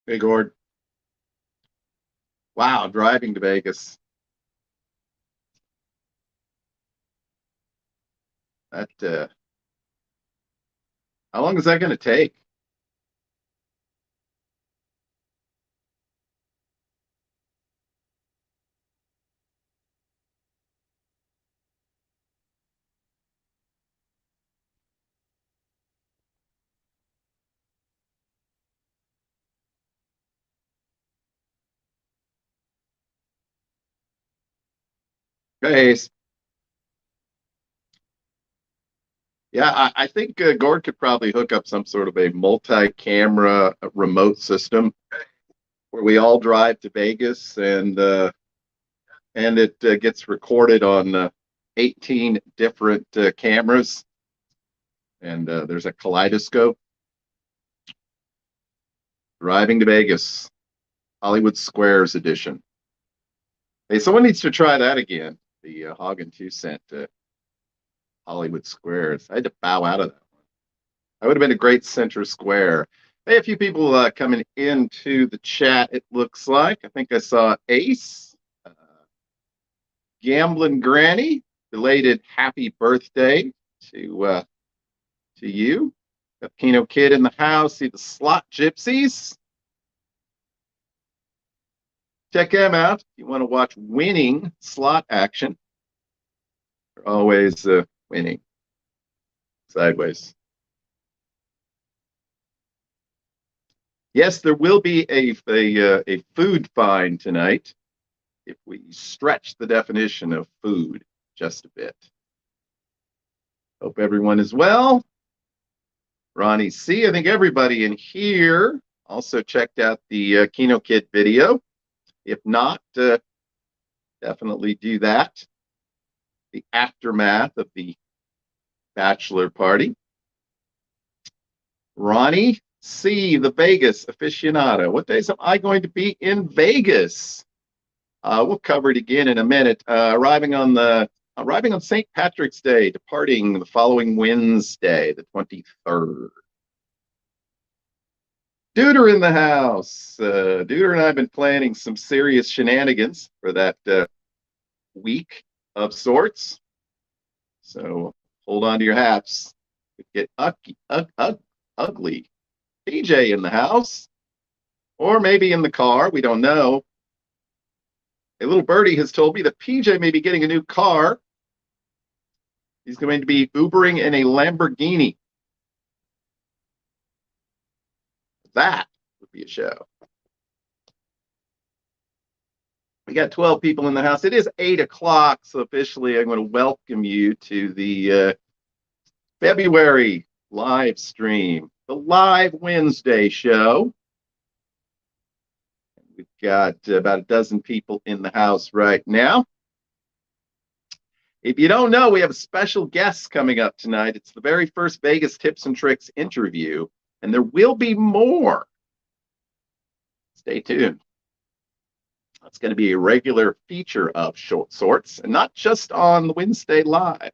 Hey, Gord. Wow, driving to Vegas. That how long is that going to take? Hey, yeah, I think Gord could probably hook up some sort of a multi-camera remote system where we all drive to Vegas and it gets recorded on 18 different cameras and there's a kaleidoscope. Driving to Vegas, Hollywood Squares edition. Hey, someone needs to try that again. The Hog and 2 cent Hollywood Squares. I had to bow out of that. That would have been a great center square. Hey, a few people coming into the chat, it looks like. I think I saw Ace, Gambling Granny, belated happy birthday to you. Got Kino Kid in the house. See the Slot Gypsies. Check them out if you want to watch winning slot action. They're always winning sideways. Yes, there will be a food fine tonight if we stretch the definition of food just a bit. Hope everyone is well. Ronnie C., I think everybody in here also checked out the Kino Kid video. If not, definitely do that. The aftermath of the bachelor party. Ronnie C., the Vegas aficionado. What days am I going to be in Vegas? We'll cover it again in a minute. Arriving on St. Patrick's Day, departing the following Wednesday, the 23rd. Duder in the house. Duder and I have been planning some serious shenanigans for that week of sorts. So hold on to your hats. It get ugly. PJ in the house, or maybe in the car. We don't know. A little birdie has told me that PJ may be getting a new car. He's going to be Ubering in a Lamborghini. That would be a show. We got 12 people in the house. It is 8 o'clock, so officially I'm going to welcome you to the February live stream, the live Wednesday show. We've got about a dozen people in the house right now. If you don't know, we have special guests coming up tonight. It's the very first Vegas Tips and Tricks interview, and there will be more. Stay tuned. It's going to be a regular feature of short sorts, and not just on the Wednesday live.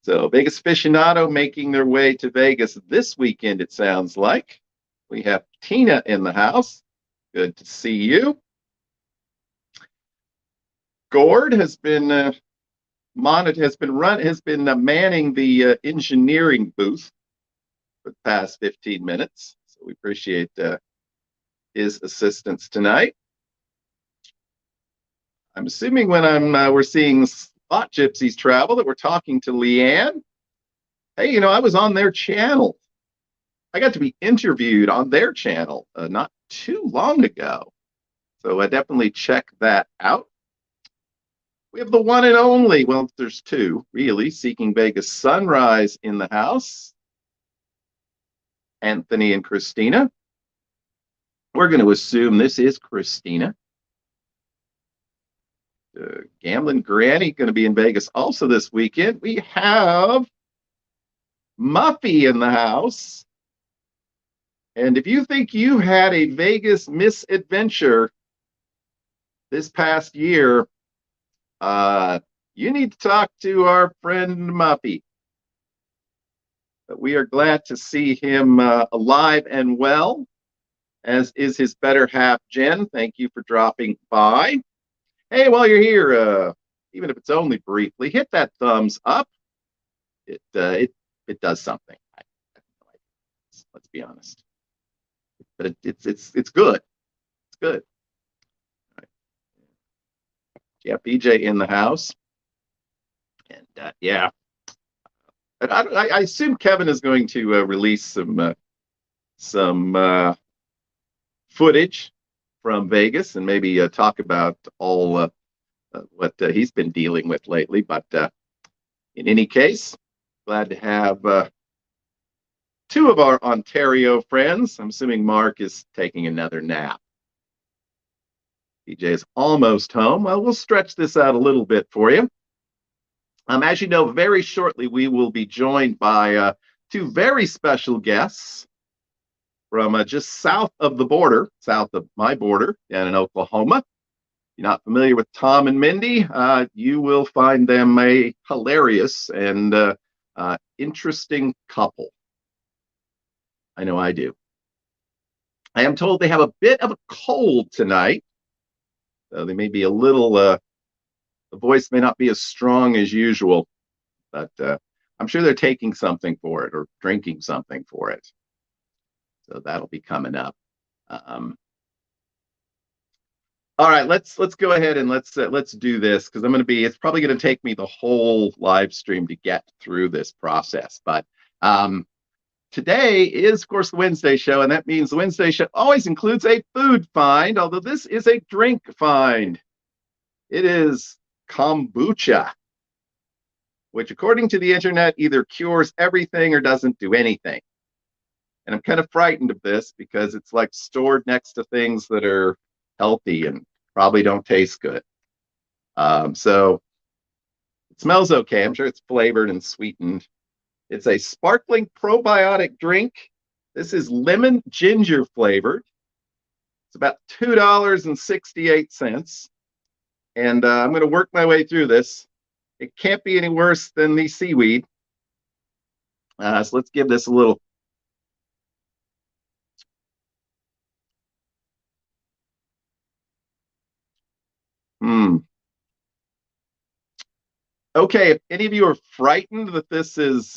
So Vegas aficionado making their way to Vegas this weekend, it sounds like. We have Tina in the house. Good to see you. Gord has been manning the engineering booth for the past 15 minutes. So we appreciate his assistance tonight. I'm assuming when we're seeing Spot Gypsies travel that we're talking to Leanne. Hey, I was on their channel. I got to be interviewed on their channel not too long ago. So I definitely check that out. We have the one and only, well, there's two, really, Seeking Vegas Sunrise in the house. Anthony and Christina. We're going to assume this is Christina. Gambling Granny going to be in Vegas also this weekend. We have Muffy in the house. And if you think you had a Vegas misadventure this past year, you need to talk to our friend Muffy. But we are glad to see him alive and well, as is his better half, Jen. Thank you for dropping by. Hey, while you're here, even if it's only briefly, hit that thumbs up. It does something. I have no idea. Let's be honest, but it's good. It's good. Right. Yeah, BJ in the house, and yeah, I assume Kevin is going to release some footage from Vegas and maybe talk about all what he's been dealing with lately. But in any case, glad to have two of our Ontario friends. I'm assuming Mark is taking another nap. BJ is almost home. Well, we'll stretch this out a little bit for you. As you know, very shortly we will be joined by two very special guests from just south of the border, south of my border, down in Oklahoma. If you're not familiar with Tom and Mindy, you will find them a hilarious and interesting couple. I know I do. I am told they have a bit of a cold tonight, so they may be a little, the voice may not be as strong as usual, but I'm sure they're taking something for it or drinking something for it. So that'll be coming up. All right, let's go ahead and let's do this, because it's probably going to take me the whole live stream to get through this process. But today is, of course, the Wednesday show, and that means the Wednesday show always includes a food find, although this is a drink find. It is kombucha, which, according to the internet, either cures everything or doesn't do anything. And I'm kind of frightened of this because it's like stored next to things that are healthy and probably don't taste good. So it smells okay. I'm sure it's flavored and sweetened. It's a sparkling probiotic drink. This is lemon ginger flavored. It's about $2.68. And I'm going to work my way through this. It can't be any worse than the seaweed. So let's give this a little. Okay, if any of you are frightened that this is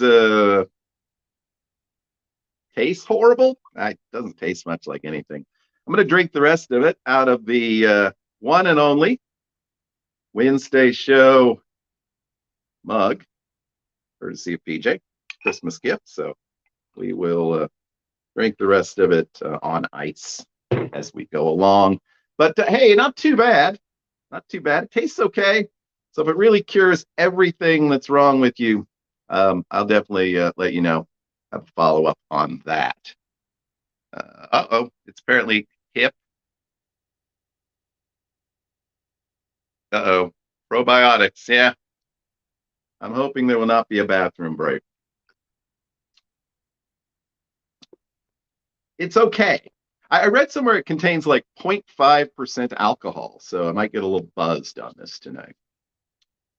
tastes horrible, it doesn't taste much like anything. I'm going to drink the rest of it out of the one and only Wednesday show mug, courtesy of PJ, Christmas gift. So we will drink the rest of it on ice as we go along. But hey, not too bad. Not too bad. It tastes okay. So if it really cures everything that's wrong with you, I'll definitely let you know. Have a follow-up on that. It's apparently hip. Probiotics. Yeah. I'm hoping there will not be a bathroom break. It's okay. I read somewhere it contains like 0.5% alcohol, so I might get a little buzzed on this tonight.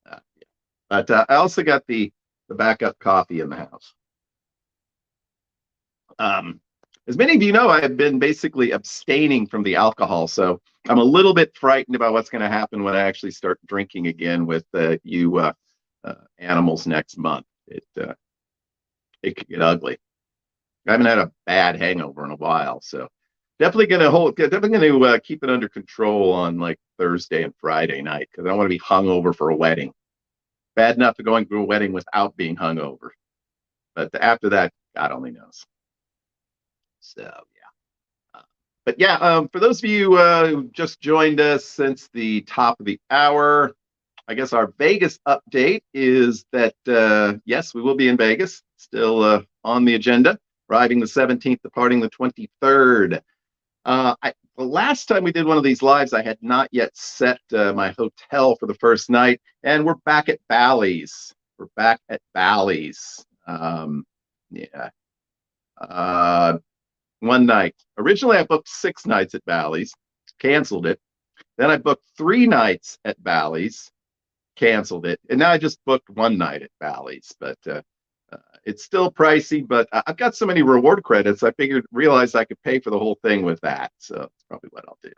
Yeah. But I also got the backup coffee in the house. As many of you know, I have been basically abstaining from the alcohol, so I'm a little bit frightened about what's going to happen when I actually start drinking again with you animals next month. It could get ugly. I haven't had a bad hangover in a while, so definitely going to keep it under control on like Thursday and Friday night, because I don't want to be hungover for a wedding. Bad enough to going to a wedding without being hungover, but after that, God only knows. So yeah, but yeah, for those of you who just joined us since the top of the hour, I guess our Vegas update is that yes, we will be in Vegas, still on the agenda. Arriving the 17th, departing the 23rd. The last time we did one of these lives, I had not yet set my hotel for the first night, and we're back at Bally's. We're back at Bally's. Yeah. One night. Originally, I booked 6 nights at Bally's, canceled it. Then I booked 3 nights at Bally's, canceled it, and now I just booked 1 night at Bally's. But It's still pricey, but I've got so many reward credits. I realized I could pay for the whole thing with that. So that's probably what I'll do.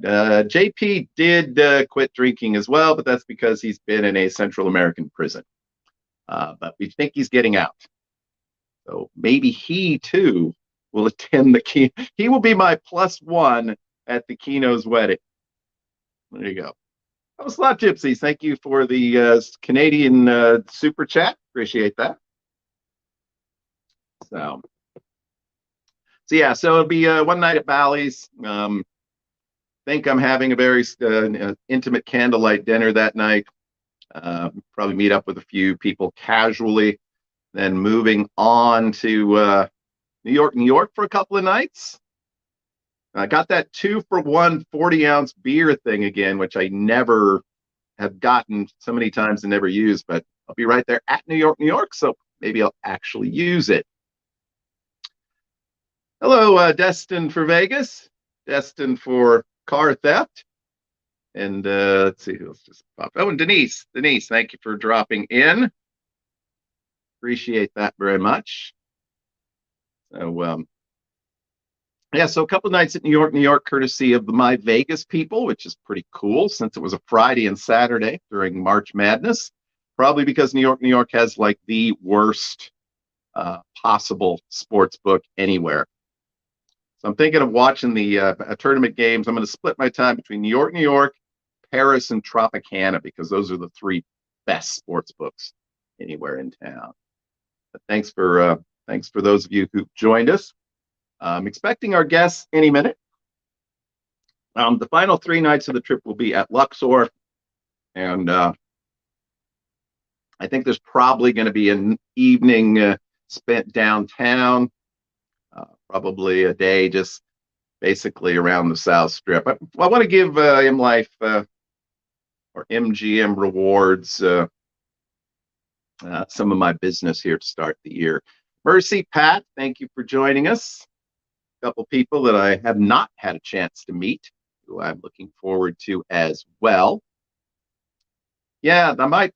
JP did quit drinking as well, but that's because he's been in a Central American prison. But we think he's getting out. So maybe he too will attend the key. He will be my +1 at the Kino's wedding. There you go. That was a lot, Gypsies. Thank you for the Canadian super chat. Appreciate that. So yeah, so it'll be one night at Bally's. Think I'm having a very intimate candlelight dinner that night. Probably meet up with a few people casually, then moving on to New York for a couple of nights. I got that 2-for-1 40-ounce beer thing again, which I never have gotten so many times and never used, but I'll be right there at New York, so maybe I'll actually use it. Hello, destined for Vegas, destined for car theft. And let's see, let's just pop. Oh, and Denise, thank you for dropping in. Appreciate that very much. So, yeah, so a couple nights at New York, courtesy of the My Vegas people, which is pretty cool since it was a Friday and Saturday during March Madness. Probably because New York has like the worst possible sports book anywhere. So I'm thinking of watching the tournament games. I'm going to split my time between New York, Paris, and Tropicana because those are the 3 best sports books anywhere in town. But thanks for those of you who joined us. I'm expecting our guests any minute. The final 3 nights of the trip will be at Luxor, and I think there's probably going to be an evening spent downtown. Probably a day just basically around the South Strip. I want to give M Life or MGM Rewards some of my business here to start the year. Mercy, Pat, thank you for joining us. A couple people that I have not had a chance to meet, who I'm looking forward to as well. Yeah, that might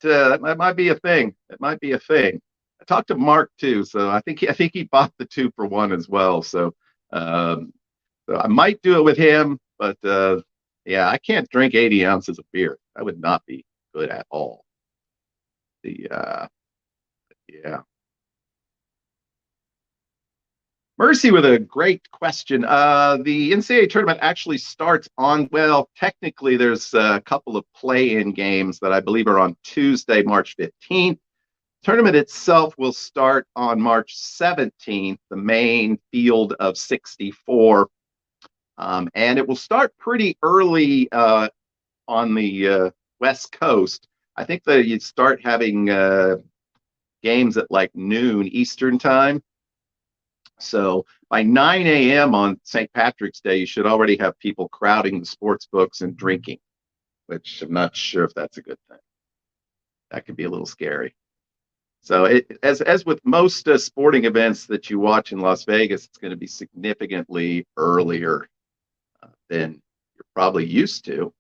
be a thing. It might be a thing. I talked to Mark too, so I think he bought the 2-for-1 as well. So I might do it with him, but yeah, I can't drink 80 ounces of beer. That would not be good at all. Yeah. Mercy with a great question. The NCAA tournament actually starts on, well, technically there's a couple of play-in games that I believe are on Tuesday, March 15th. Tournament itself will start on March 17th, the main field of 64. And it will start pretty early on the West Coast. I think that you'd start having games at like noon Eastern time. So by 9 a.m. on St. Patrick's Day, you should already have people crowding the sports books and drinking, which I'm not sure if that's a good thing. That could be a little scary. So as with most sporting events that you watch in Las Vegas, it's going to be significantly earlier than you're probably used to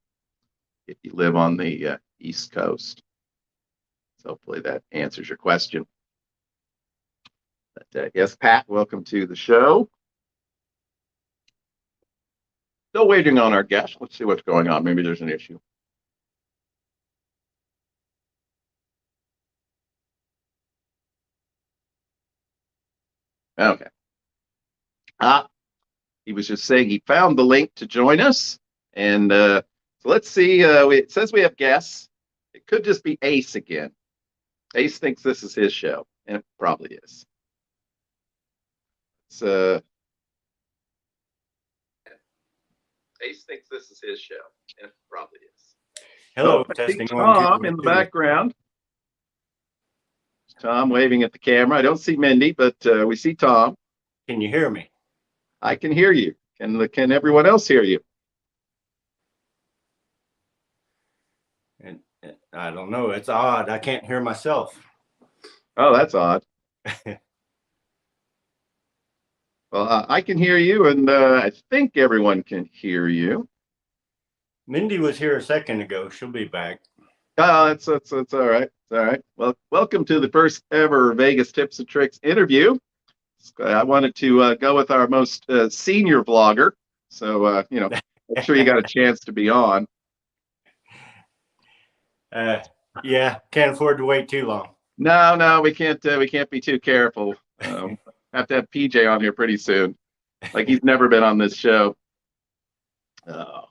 if you live on the East Coast. So hopefully that answers your question. But yes, Pat, welcome to the show. Still waiting on our guest. Let's see what's going on. Maybe there's an issue. Okay. He was just saying he found the link to join us. And so let's see. It says we have guests. It could just be Ace again. Ace thinks this is his show, and it probably is. Ace thinks this is his show, and it probably is. Hello, testing Tom in the background. Tom waving at the camera. I don't see Mindy, but we see Tom. Can you hear me? I can hear you. Can everyone else hear you? And I don't know. It's odd. I can't hear myself. Oh, that's odd. Well, I can hear you, and I think everyone can hear you. Mindy was here a second ago. She'll be back. Oh, that's all right. It's all right. Well, welcome to the first ever Vegas Tips and Tricks interview. I wanted to go with our most senior vlogger, so I'm sure you got a chance to be on. Yeah, can't afford to wait too long. No, we can't be too careful. Have to have PJ on here pretty soon. Like he's never been on this show. Oh.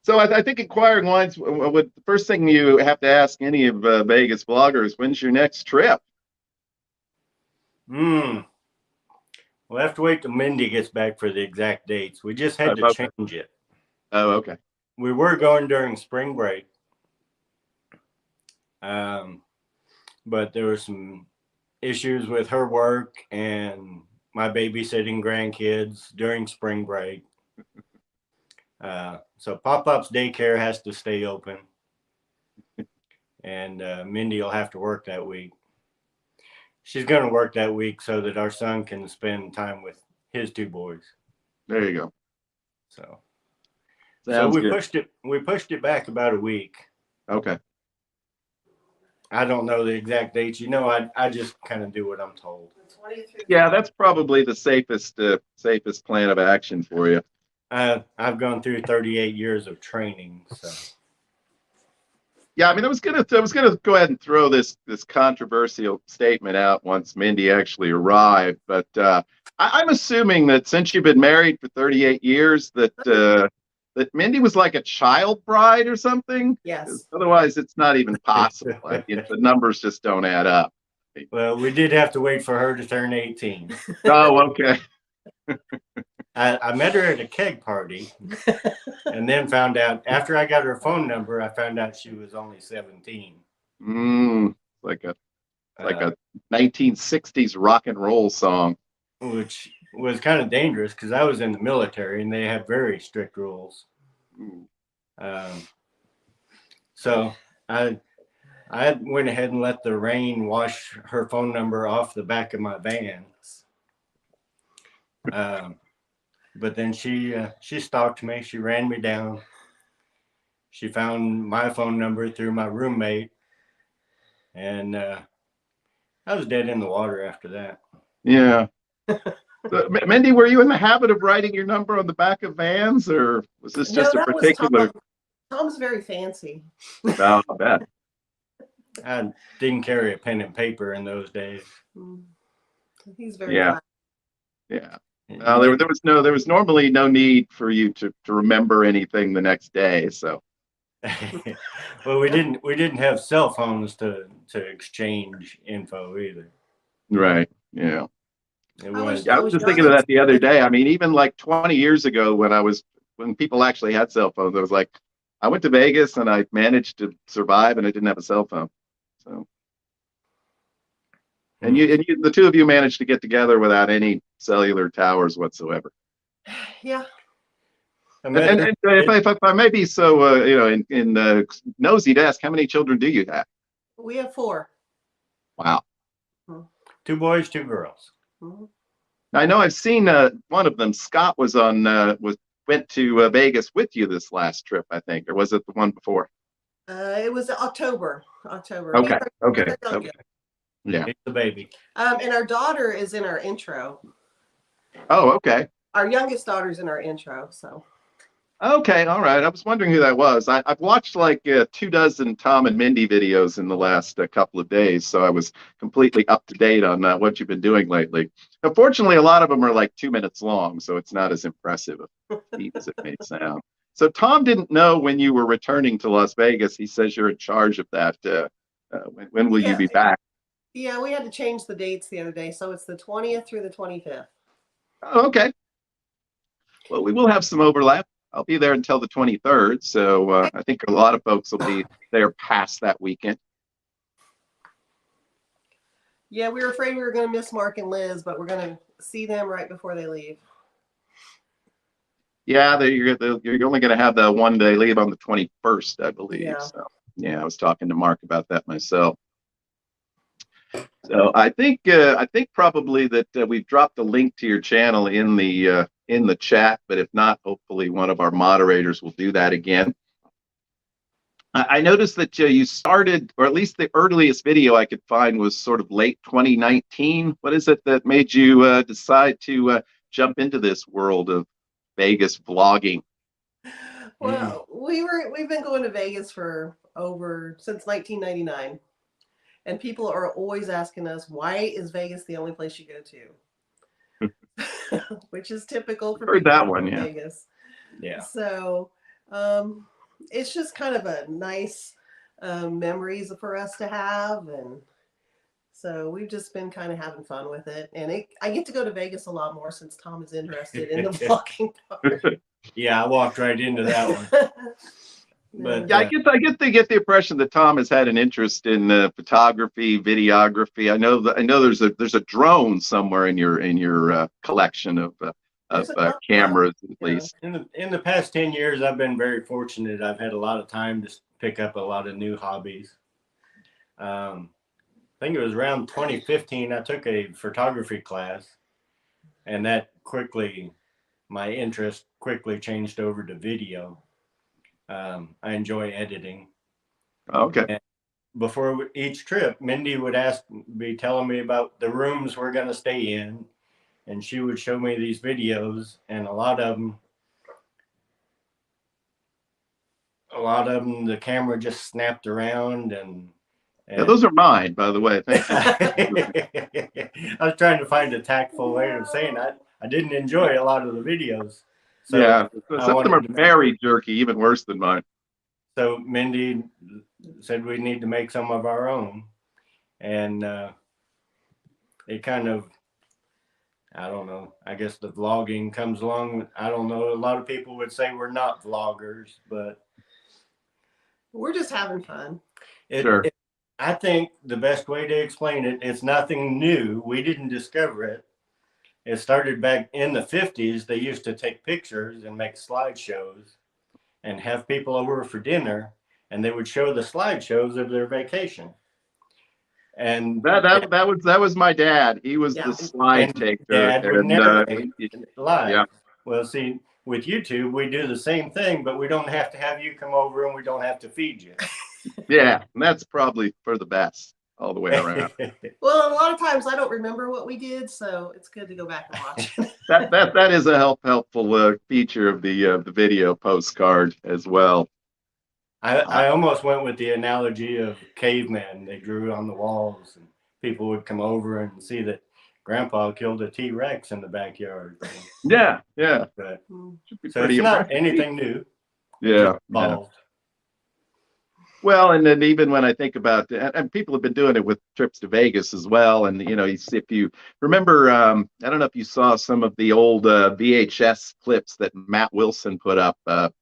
So I think inquiring minds would the first thing you have to ask any of Vegas vloggers, when's your next trip? We'll have to wait till Mindy gets back for the exact dates. We just had to Okay. change it. Oh, okay. We were going during spring break, but there were some issues with her work and my babysitting grandkids during spring break. So Pop-Up's daycare has to stay open, and Mindy will have to work that week. She's going to work that week so that our son can spend time with his two boys. There you go. So Sounds we good. pushed it back about a week. Okay. I don't know the exact dates. I just kind of do what I'm told. Yeah, that's probably the safest plan of action for you. I've gone through 38 years of training, so. Yeah, I mean, I was gonna go ahead and throw this controversial statement out once Mindy actually arrived, but I'm assuming that since you've been married for 38 years, that Mindy was like a child bride or something. Yes. Otherwise, it's not even possible. The numbers just don't add up. Well, we did have to wait for her to turn 18. Oh, okay. I met her at a keg party and then found out after I got her phone number, I found out she was only 17. Like a 1960s rock and roll song. Which was kind of dangerous because I was in the military and they have very strict rules. So I went ahead and let the rain wash her phone number off the back of my van. But then she stalked me. She ran me down. She found my phone number through my roommate, and I was dead in the water after that. Yeah. So, Mindy, were you in the habit of writing your number on the back of vans, or was this just a particular? Tom's very fancy. Oh, I bet. I didn't carry a pen and paper in those days. He's very fun. Yeah. There was normally no need for you to remember anything the next day. So. Well, we didn't have cell phones to exchange info either. Right. Yeah. I was just thinking of that the other day. I mean, even like 20 years ago when people actually had cell phones, I was like, I went to Vegas and I managed to survive and I didn't have a cell phone. So. And the two of you managed to get together without any cellular towers whatsoever. Yeah. And if I may be so, in nosy to ask, how many children do you have? We have 4. Wow. 2 boys, 2 girls. I know I've seen one of them. Scott went to Vegas with you this last trip, I think, or was it the one before? It was October. Okay. Yeah. It's the baby. And our daughter is in our intro. Oh, okay. Our youngest daughter's in our intro, so. Okay, all right. I was wondering who that was. I've watched like 24 Tom and Mindy videos in the last couple of days, so I was completely up to date on what you've been doing lately. Unfortunately, a lot of them are like 2 minutes long, so it's not as impressive a feat as it may sound. So Tom didn't know when you were returning to Las Vegas. He says you're in charge of that. When will you be back? Yeah, we had to change the dates the other day, so it's the 20th through the 25th. Oh, okay. Well, we will have some overlap. I'll be there until the 23rd, so I think a lot of folks will be there past that weekend. Yeah, we were afraid we were going to miss Mark and Liz, but we're going to see them right before they leave. Yeah, you're only going to have the one day leave on the 21st, I believe. Yeah. So, yeah, I was talking to Mark about that myself. So I think probably that we've dropped a link to your channel in the chat, but if not, hopefully one of our moderators will do that again. I noticed that you started, or at least the earliest video I could find was sort of late 2019. What is it that made you decide to jump into this world of Vegas vlogging? Well, we've been going to Vegas for since 1999, and people are always asking us, why is Vegas the only place you go to? Which is typical for Heard people that that go one, to yeah. Vegas. Yeah. So it's just kind of a nice memories for us to have, and so we've just been kind of having fun with it. And I get to go to Vegas a lot more since Tom is interested in the vlogging part. Yeah, I walked right into that one. But Yeah, I get the impression that Tom has had an interest in photography, videography. I know there's a drone somewhere in your collection of cameras, at least. in the past 10 years, I've been very fortunate. I've had a lot of time to pick up a lot of new hobbies. I think it was around 2015, I took a photography class, and my interest quickly changed over to video. I enjoy editing. Okay. And before each trip, Mindy would be telling me about the rooms we're going to stay in, and she would show me these videos, and a lot of them, the camera just snapped around, and Yeah, those are mine, by the way. Thank you. I was trying to find a tactful way of saying I didn't enjoy a lot of the videos. So yeah, some of them are very jerky, even worse than mine. So Mindy said we need to make some of our own, and it kind of, I don't know, I guess the vlogging comes along. I don't know, a lot of people would say we're not vloggers, but we're just having fun. Sure. I think the best way to explain it, it's nothing new. We didn't discover it. It started back in the 50s. They used to take pictures and make slideshows and have people over for dinner, and they would show the slideshows of their vacation. And that was my dad. He was the slide taker. Dad would narrate live. Yeah. Well, see, with YouTube, we do the same thing, but we don't have to have you come over, and we don't have to feed you. Yeah, and that's probably for the best all the way around. Well, a lot of times I don't remember what we did, so it's good to go back and watch. that is a helpful feature of the video postcard as well. I almost went with the analogy of cavemen. They drew on the walls, and people would come over and see that Grandpa killed a T-Rex in the backyard. Yeah. But, so it's not anything new. Yeah. Involved. Well, and then even when I think about, and people have been doing it with trips to Vegas as well. And, if you remember, I don't know if you saw some of the old VHS clips that Matt Wilson put up, a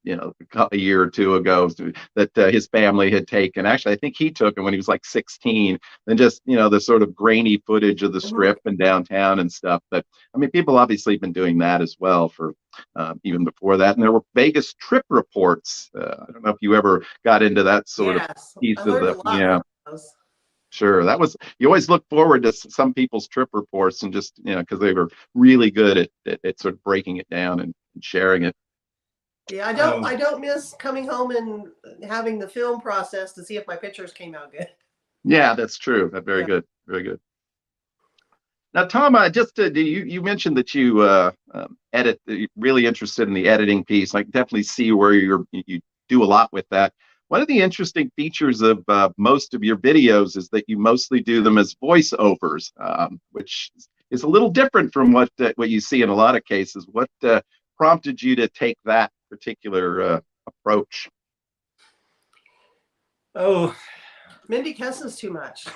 year or two ago that his family had taken. Actually, I think he took them when he was like 16, and just, the sort of grainy footage of the Strip and downtown and stuff. But I mean, people obviously have been doing that as well for even before that. And there were Vegas trip reports. I don't know if you ever got into that sort of piece of the, Sure. You always look forward to some people's trip reports, and just, because they were really good at sort of breaking it down and sharing it. Yeah, I don't miss coming home and having the film process to see if my pictures came out good. Yeah, that's true. That's very good. Very good. Now, Tom, you mentioned that you edit. You're really interested in the editing piece. I can definitely see where you do a lot with that. One of the interesting features of most of your videos is that you mostly do them as voiceovers, which is a little different from what you see in a lot of cases. What prompted you to take that particular approach? Oh, Mindy cusses too much.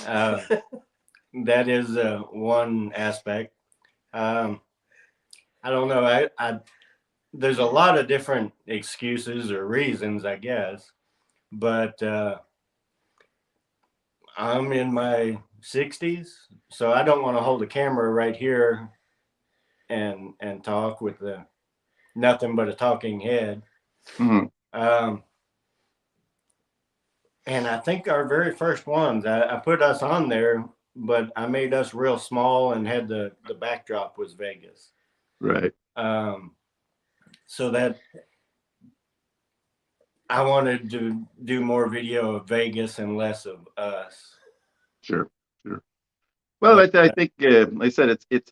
That is one aspect. I don't know. There's a lot of different excuses or reasons, I guess, but I'm in my 60s, so I don't want to hold a camera right here and talk with nothing but a talking head. Mm-hmm. And I think our very first ones, I put us on there, but I made us real small and had the backdrop was Vegas. Right. So that I wanted to do more video of Vegas and less of us. Sure, sure. Well, I think, like I said, it's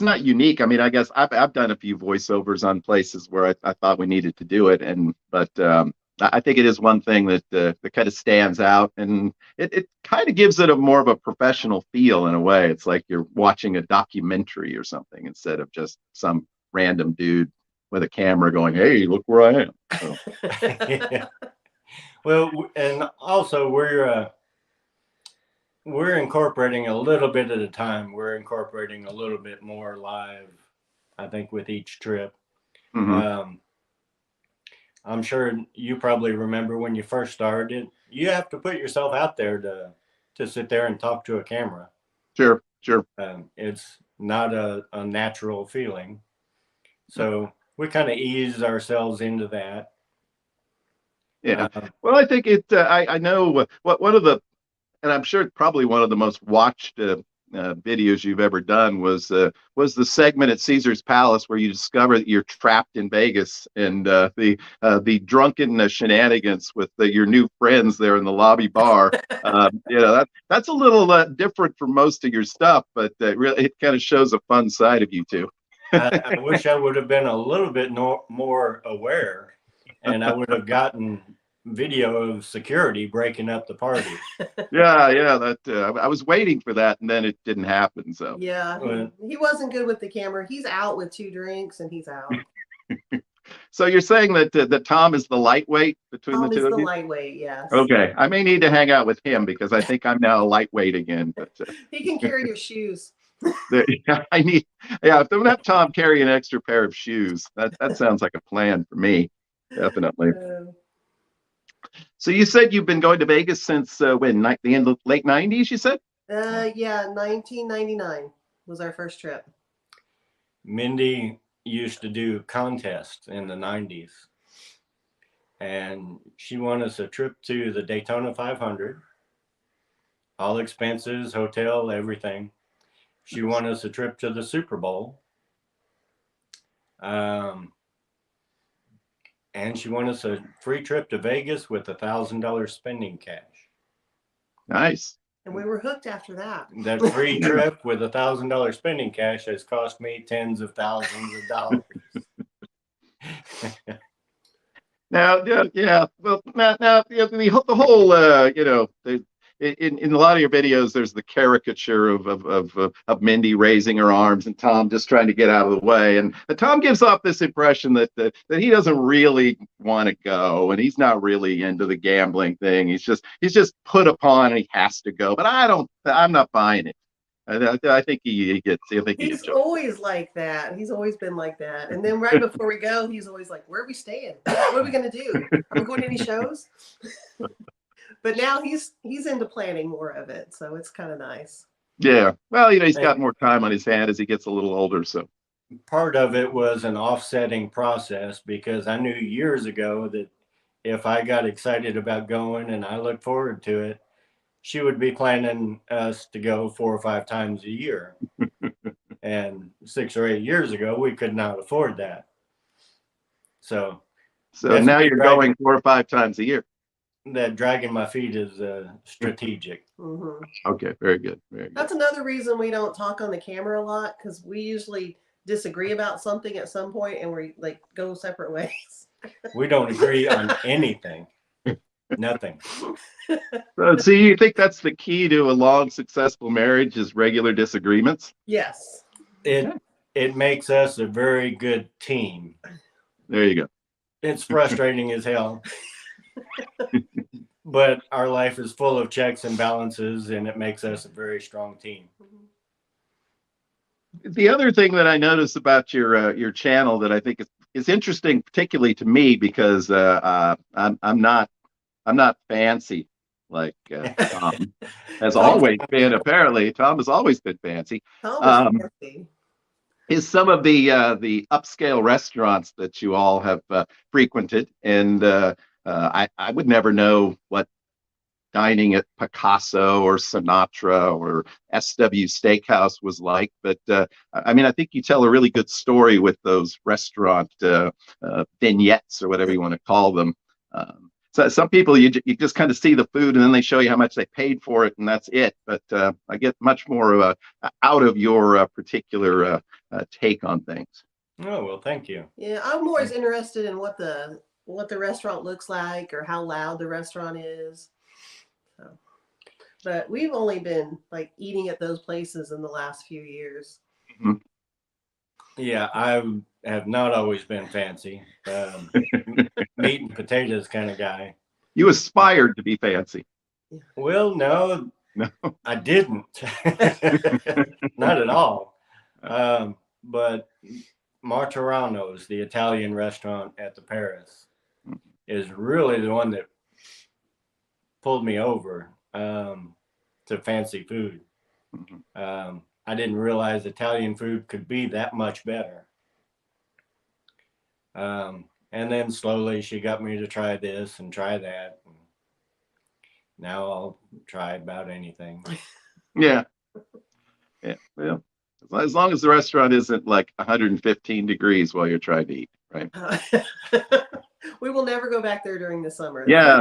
not unique. I mean, I guess I've done a few voiceovers on places where I thought we needed to do it, but I think it is one thing that kind of stands out, and it kind of gives it a more of a professional feel in a way. It's like you're watching a documentary or something instead of just some random dude with a camera going, "Hey, look where I am." So, Yeah. Well, and also we're incorporating a little bit at a time. We're incorporating a little bit more live, I think, with each trip. mhm. I'm sure you probably remember when you first started, you have to put yourself out there to sit there and talk to a camera. Sure, sure. It's not a natural feeling. So we kind of eased ourselves into that. Yeah. Well, I think I know what one of the, and I'm sure probably one of the most watched videos you've ever done was the segment at Caesar's Palace where you discover that you're trapped in Vegas, and the drunken shenanigans with your new friends there in the lobby bar. That's a little different from most of your stuff, but really it kind of shows a fun side of you too. I wish I would have been a little bit more aware, and I would have gotten video of security breaking up the party. Yeah. That I was waiting for that, and then it didn't happen. So Yeah, he wasn't good with the camera. He's out with 2 drinks, and he's out. So you're saying that Tom is the lightweight between Tom the is two the of you? lightweight, yes. Okay, I may need to hang out with him because I think I'm now a lightweight again. But He can carry your shoes. I need, yeah, if they would have Tom carry an extra pair of shoes, that sounds like a plan for me, definitely. So you said you've been going to Vegas since when? The end of late '90s, you said? Yeah, 1999 was our first trip. Mindy used to do contests in the 90s, and she won us a trip to the Daytona 500, all expenses, hotel, everything. She won us a trip to the Super Bowl, and she won us a free trip to Vegas with $1,000 spending cash. Nice. And we were hooked after that. That free trip with $1,000 spending cash has cost me tens of thousands of dollars. Now, yeah. Well, now the whole, in a lot of your videos, there's the caricature of Mindy raising her arms and Tom just trying to get out of the way, and Tom gives off this impression that he doesn't really want to go, and he's not really into the gambling thing. He's just put upon, and he has to go. But I'm not buying it. I think he gets. I think he's always like that. He's always been like that. And then right before we go, he's always like, "Where are we staying? What are we gonna do? Are we going to any shows?" But now he's into planning more of it, so it's kind of nice. Yeah. Well, he's got more time on his hand as he gets a little older. So part of it was an offsetting process, because I knew years ago that if I got excited about going and I looked forward to it, she would be planning us to go 4 or 5 times a year. And 6 or 8 years ago, we could not afford that. So now you're going 4 or 5 times a year. That dragging my feet is strategic. Mm-hmm. Okay, very good. Very good. That's another reason we don't talk on the camera a lot, because we usually disagree about something at some point and we like go separate ways. We don't agree on anything. Nothing. So you think that's the key to a long, successful marriage is regular disagreements? Yes. It makes us a very good team. There you go. It's frustrating as hell. But our life is full of checks and balances, and it makes us a very strong team. The other thing that I noticed about your channel that I think is interesting, particularly to me, because I'm not fancy like Tom has always been. Apparently, Tom has always been fancy. Fancy. Is some of the upscale restaurants that you all have frequented, and I would never know what dining at Picasso or Sinatra or SW Steakhouse was like, but I mean, I think you tell a really good story with those restaurant vignettes or whatever you want to call them. So some people you just kind of see the food and then they show you how much they paid for it and that's it. But I get much more out of your particular take on things. Oh, well, thank you. Yeah, I'm always interested in what the restaurant looks like or how loud the restaurant is. So, but we've only been like eating at those places in the last few years. Mhm. Yeah, I have not always been fancy. Meat and potatoes kind of guy. You aspired to be fancy. Well, no, No. I didn't. Not at all. But Martorano's, the Italian restaurant at the Paris, is really the one that pulled me over to fancy food. I didn't realize Italian food could be that much better. And then slowly she got me to try this and try that. And now I'll try about anything. Yeah. Well, as long as the restaurant isn't like 115 degrees while you're trying to eat, right? We will never go back there during the summer. Yeah.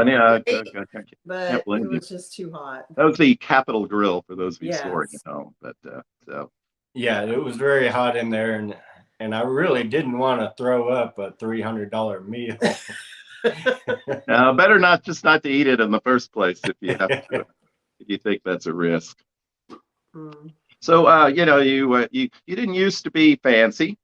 But it was just too hot. That was the Capitol Grill for those of you Yes. storing at home. But so Yeah, it was very hot in there, and I really didn't want to throw up a $300 meal. now, better not to eat it in the first place if you have to, if you think that's a risk. So you didn't used to be fancy,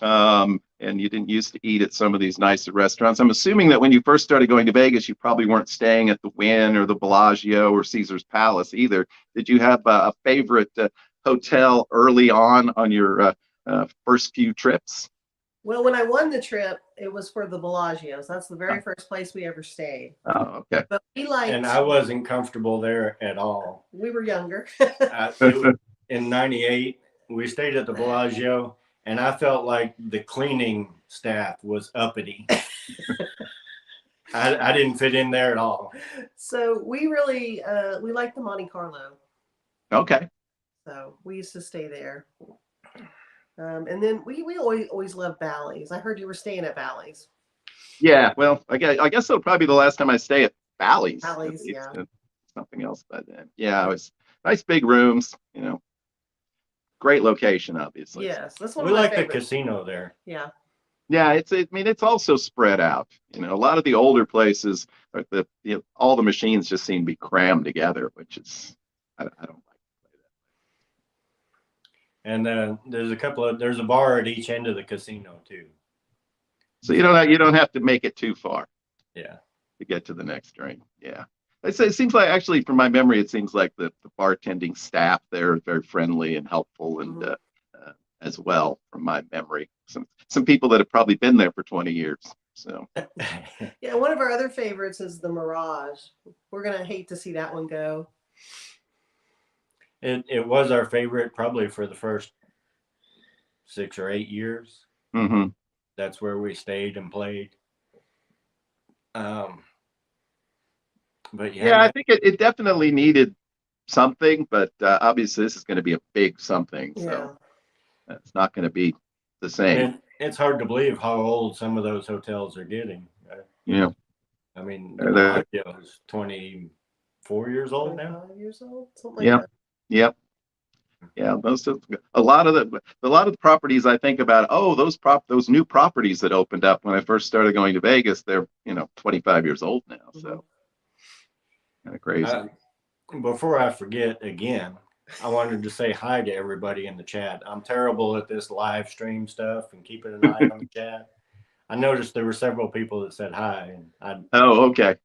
and you didn't used to eat at some of these nicer restaurants. I'm assuming that when you first started going to Vegas, you probably weren't staying at the Wynn or the Bellagio or Caesar's Palace either. Did you have a favorite hotel early on your first few trips? Well, when I won the trip, it was for the Bellagio. So that's the very first place we ever stayed. Oh, okay. But we liked. And I wasn't comfortable there at all. We were younger. In '98, we stayed at the Bellagio, and I felt like the cleaning staff was uppity. I didn't fit in there at all. So we really we liked the Monte Carlo. Okay. So we used to stay there. And then we always loved Bally's. I heard you were staying at Bally's. Yeah, well, I guess it'll probably be the last time I stay at Bally's. Bally's, yeah. Something else by then. Yeah, it was nice big rooms, great location, obviously. Yes, that's one We of my like the favorites. casino there. Yeah. Yeah, it's also spread out. A lot of the older places, all the machines just seem to be crammed together, which is I don't like. And there's a bar at each end of the casino too. So you don't have to make it too far. Yeah. To get to the next drink. Yeah. It seems like, actually, from my memory, it seems like the bartending staff there are very friendly and helpful, and as well, from my memory, some people that have probably been there for 20 years. So. Yeah, one of our other favorites is the Mirage. We're gonna hate to see that one go. It was our favorite probably for the first 6 or 8 years. Mm-hmm. That's where we stayed and played. But yeah, I think it definitely needed something, but obviously this is going to be a big something, so it's not going to be the same. It's hard to believe how old some of those hotels are getting. Yeah. I mean, the Bellagio is 24 years old now. 25 years old, something like that. Yep. Yeah, a lot of the properties I think about, those new properties that opened up when I first started going to Vegas, they're 25 years old now, so kind of crazy. Before I forget again, I wanted to say hi to everybody in the chat. I'm terrible at this live stream stuff and keeping an eye on the chat. I noticed there were several people that said hi, and okay.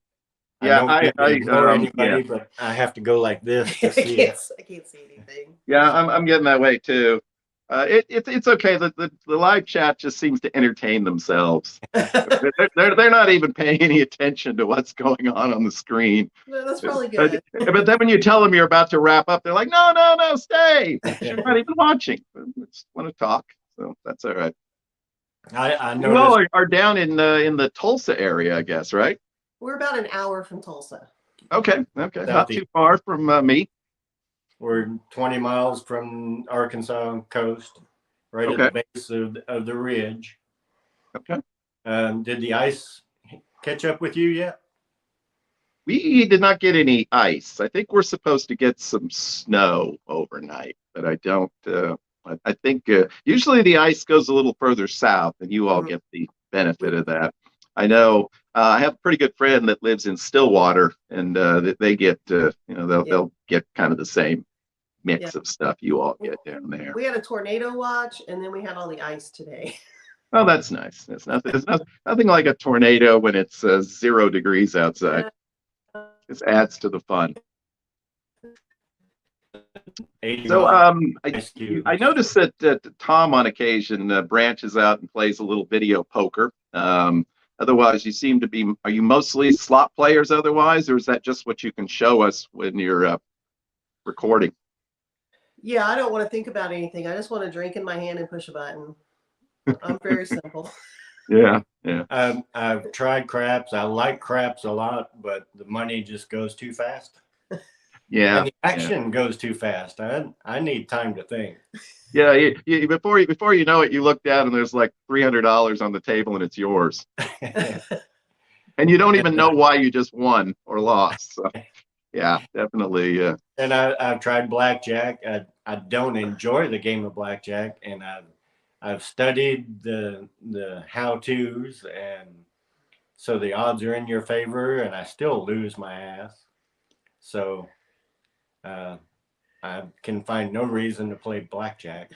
Yeah, I don't ignore anybody, but I have to go like this to see it. I can't see anything. Yeah, I'm getting that way too. It's okay. The live chat just seems to entertain themselves. they're not even paying any attention to what's going on the screen. No, that's probably good. But then when you tell them you're about to wrap up, they're like, no, stay. You're not even watching. I just want to talk, so that's all right. I know. You all are down in the Tulsa area, I guess, right? We're about an hour from Tulsa. Okay, not too far from me. We're 20 miles from Arkansas coast, right at the base of the ridge. Okay. Did the ice catch up with you yet? We did not get any ice. I think we're supposed to get some snow overnight, but I don't. I think usually the ice goes a little further south, and you all Mhm. get the benefit of that. I know I have a pretty good friend that lives in Stillwater, and they get they'll get kind of the same Yeah. mix of stuff you all get down there. We had a tornado watch, and then we had all the ice today. Oh, that's nice. Nothing like a tornado when it's 0 degrees outside. This adds to the fun. 80 So ice cubes. I noticed that Tom on occasion branches out and plays a little video poker. Otherwise, you seem to be. Are you mostly slot players otherwise, or is that just what you can show us when you're recording? Yeah, I don't want to think about anything. I just want to drink in my hand and push a button. I'm very simple. Yeah, yeah. I've tried craps. I like craps a lot, but the money just goes too fast. Yeah, and the action goes too fast. I need time to think. Yeah, before you know it, you look down and there's like $300 on the table and it's yours, and you don't even know why you just won or lost. So, yeah, definitely. And I've tried blackjack. I don't enjoy the game of blackjack, and I've studied the how-tos, and so the odds are in your favor, and I still lose my ass. So I can find no reason to play blackjack.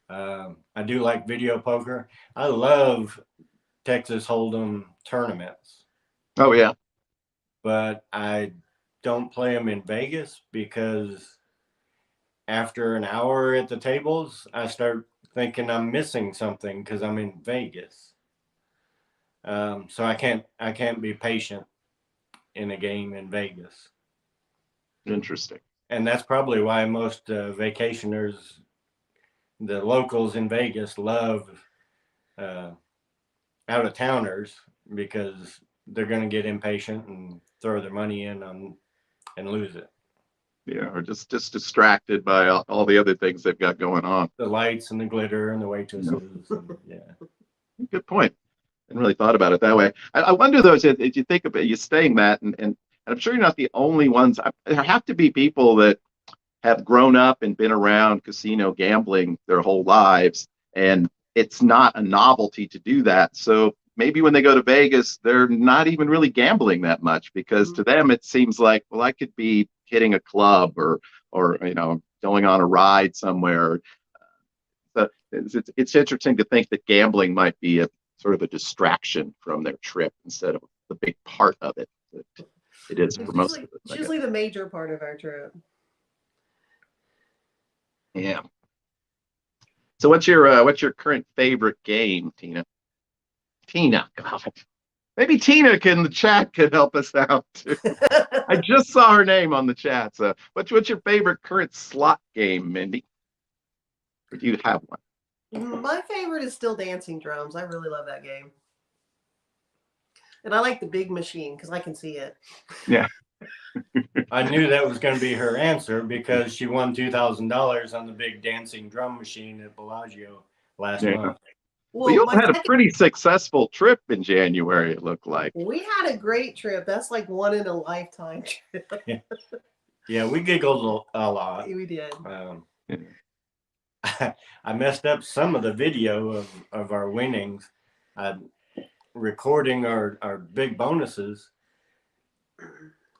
I do like video poker. I love Texas Hold'em tournaments, Oh yeah, but I don't play them in Vegas because after an hour at the tables, I start thinking I'm missing something because I'm in Vegas. So I can't be patient in a game in Vegas. interesting. And that's probably why most vacationers, the locals in Vegas, love out of towners because they're going to get impatient and throw their money in on and lose it. Yeah, or just distracted by all the other things they've got going on. The lights and the glitter and the waitresses. Yeah. And, yeah. Good point. I hadn't really thought about it that way. I wonder though, if you think about you saying that, and I'm sure you're not the only ones. There have to be people that have grown up and been around casino gambling their whole lives, and it's not a novelty to do that. So maybe when they go to Vegas, they're not even really gambling that much because to them it seems like, well, I could be hitting a club or going on a ride somewhere. So it's interesting to think that gambling might be a sort of a distraction from their trip instead of the big part of it that it is for most of it. It's usually the major part of our trip. Yeah. So what's your current favorite game, Tina? Tina, God. Maybe Tina in the chat could help us out too. I just saw her name on the chat. So what's your favorite current slot game, Mindy? Or do you have one? My favorite is still Dancing Drums. I really love that game. And I like the big machine because I can see it. Yeah. I knew that was going to be her answer because she won $2,000 on the big dancing drum machine at Bellagio last month. Well, you had a pretty successful trip in January, it looked like. We had a great trip. That's like one in a lifetime trip. Yeah, we giggled a lot. We did. I messed up some of the video of our winnings. Recording our big bonuses.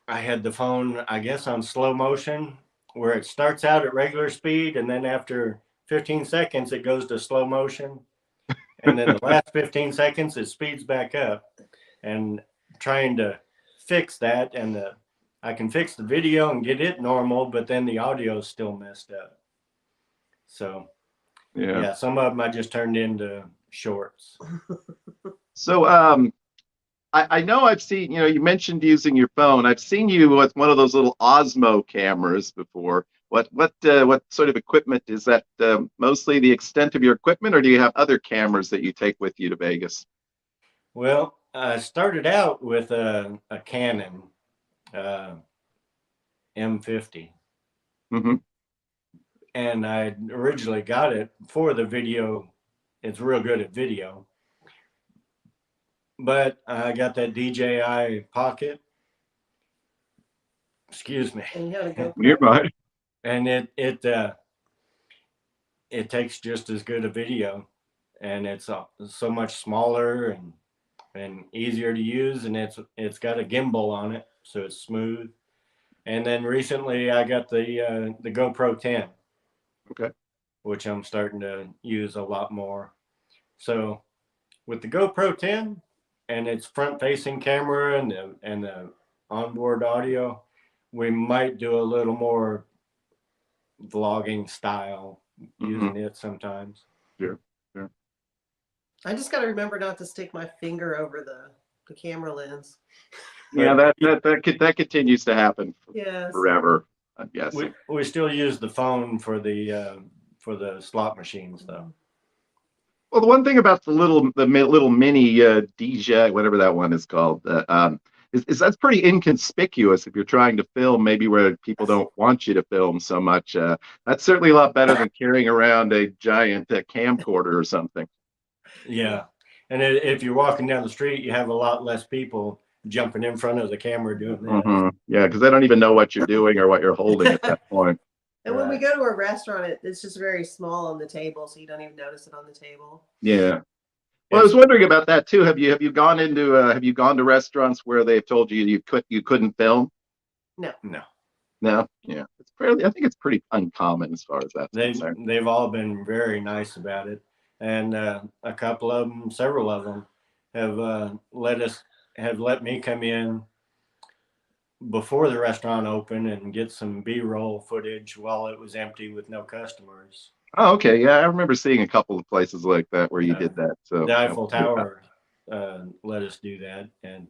I had the phone, I guess, on slow motion where it starts out at regular speed and then after 15 seconds it goes to slow motion. And then the last 15 seconds it speeds back up, and trying to fix that, and I can fix the video and get it normal, but then the audio is still messed up. So yeah, some of them I just turned into shorts. So I know I've seen, you mentioned using your phone. I've seen you with one of those little Osmo cameras before. What sort of equipment is that? Mostly the extent of your equipment, or do you have other cameras that you take with you to Vegas? Well, I started out with a Canon M50. Mm-hmm. And I originally got it for the video. It's real good at video. but I got that DJI Pocket. Excuse me. And you had a GoPro. You're right. And it takes just as good a video, and it's so much smaller and easier to use, and it's got a gimbal on it, so it's smooth. And then recently I got the GoPro 10. Okay. Which I'm starting to use a lot more. So with the GoPro 10 and its front-facing camera and the onboard audio, we might do a little more vlogging style using it sometimes. Sure. Sure. I just got to remember not to stick my finger over the camera lens. Yeah, that continues to happen Yes. forever, I'm guessing. We still use the phone for the slot machines, though. Well, the one thing about the little mini DJ, whatever that one is called, is that's pretty inconspicuous if you're trying to film maybe where people don't want you to film so much. That's certainly a lot better than carrying around a giant camcorder or something. Yeah, and if you're walking down the street, you have a lot less people jumping in front of the camera doing that. Mm-hmm. Yeah, because they don't even know what you're doing or what you're holding at that point. And when we go to a restaurant, it's just very small on the table, so you don't even notice it on the table. Yeah. Well, I was wondering about that too. Have you gone to restaurants where they've told you couldn't film? No. No. Yeah. I think it's pretty uncommon as far as that's concerned. They've all been very nice about it, and several of them have let me come in before the restaurant opened and get some B-roll footage while it was empty with no customers. Oh, okay. Yeah, I remember seeing a couple of places like that where you did that. So the Eiffel Tower let us do that, and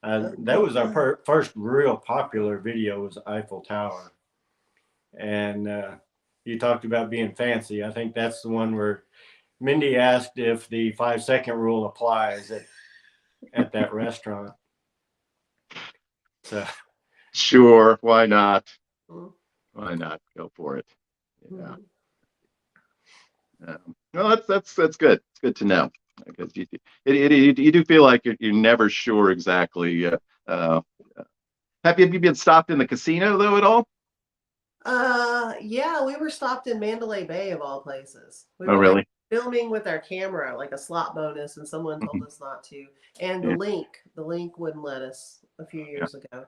that was our first real popular video, was Eiffel Tower. And you talked about being fancy. I think that's the one where Mindy asked if the 5-second rule applies at that restaurant. So sure, why not? Why not go for it? Yeah. Well, that's good. It's good to know, because you do feel like you're never sure exactly. Have you been stopped in the casino though at all? Yeah, we were stopped in Mandalay Bay of all places. We Oh, were really? filming with our camera, like a slot bonus, and someone told us not to. And the link wouldn't let us a few years ago.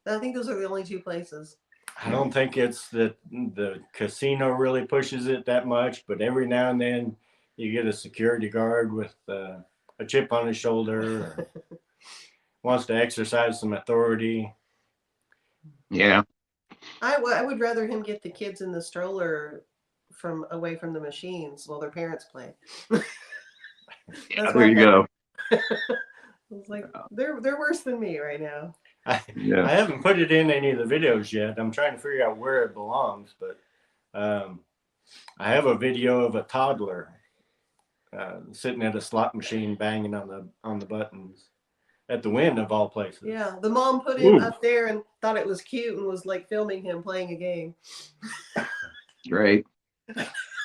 I think those are the only two places. I don't think it's that the casino really pushes it that much, but every now and then you get a security guard with a chip on his shoulder, or wants to exercise some authority. Yeah. I would rather him get the kids in the stroller away from the machines while their parents play. Yeah, there you go. I was like, they're worse than me right now. I haven't put it in any of the videos yet. I'm trying to figure out where it belongs, but I have a video of a toddler sitting at a slot machine banging on the buttons at the Wynn, of all places. Yeah, the mom put him up there and thought it was cute and was like filming him playing a game. Great.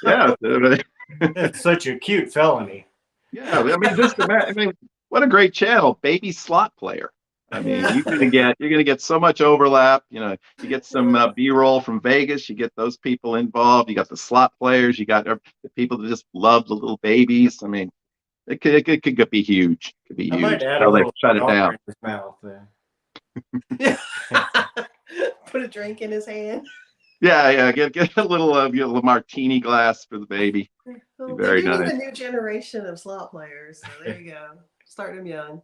Yeah. It's such a cute felony. Yeah, I mean, just imagine. I mean, what a great channel, baby slot player. I mean, you're gonna get so much overlap. You get some B-roll from Vegas. You get those people involved. You got the slot players. You got the people that just love the little babies. I mean, it could be huge. It could be huge. I might add a little shut it down. in his mouth there. Put a drink in his hand. Yeah. Get a little martini glass for the baby. Well, very they do nice. need a new generation of slot players. So there you go. Starting them young.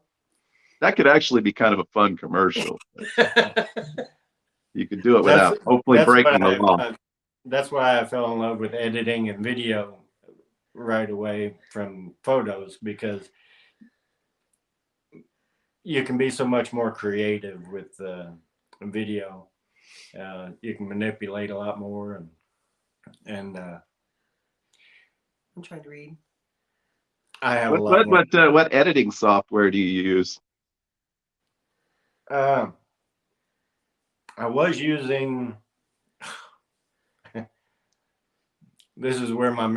That could actually be kind of a fun commercial. You could do it without hopefully breaking the law. That's why I fell in love with editing and video right away from photos, because you can be so much more creative with video. You can manipulate a lot more, and I'm trying to read. I have a lot more. What editing software do you use? I was using. This is where my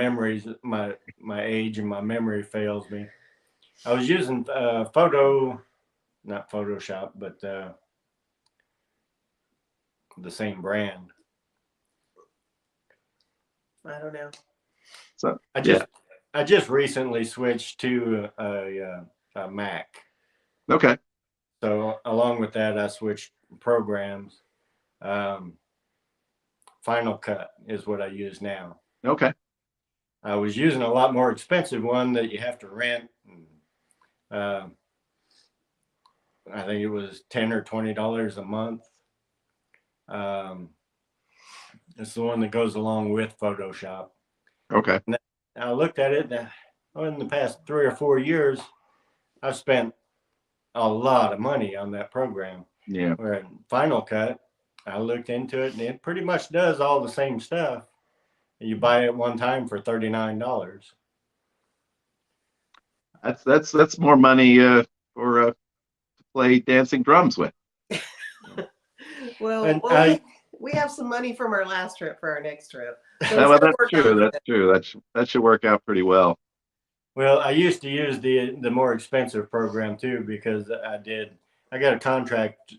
age and my memory fails me. I was using not Photoshop, but the same brand. I don't know. So I just recently switched to a Mac. okay. So along with that, I switched programs. Final Cut is what I use now. Okay. I was using a lot more expensive one that you have to rent. I think it was $10 or $20 a month. It's the one that goes along with Photoshop. Okay. And I looked at it, in the past 3 or 4 years, I've spent a lot of money on that program. Yeah. Where in Final Cut, I looked into it, and it pretty much does all the same stuff. You buy it one time for $39. That's more money for to play dancing drums with. Well, And we have some money from our last trip for our next trip. So Well, it's gonna that's work true. out good. That's true. That should work out pretty well. Well, I used to use the more expensive program too, because I got a contract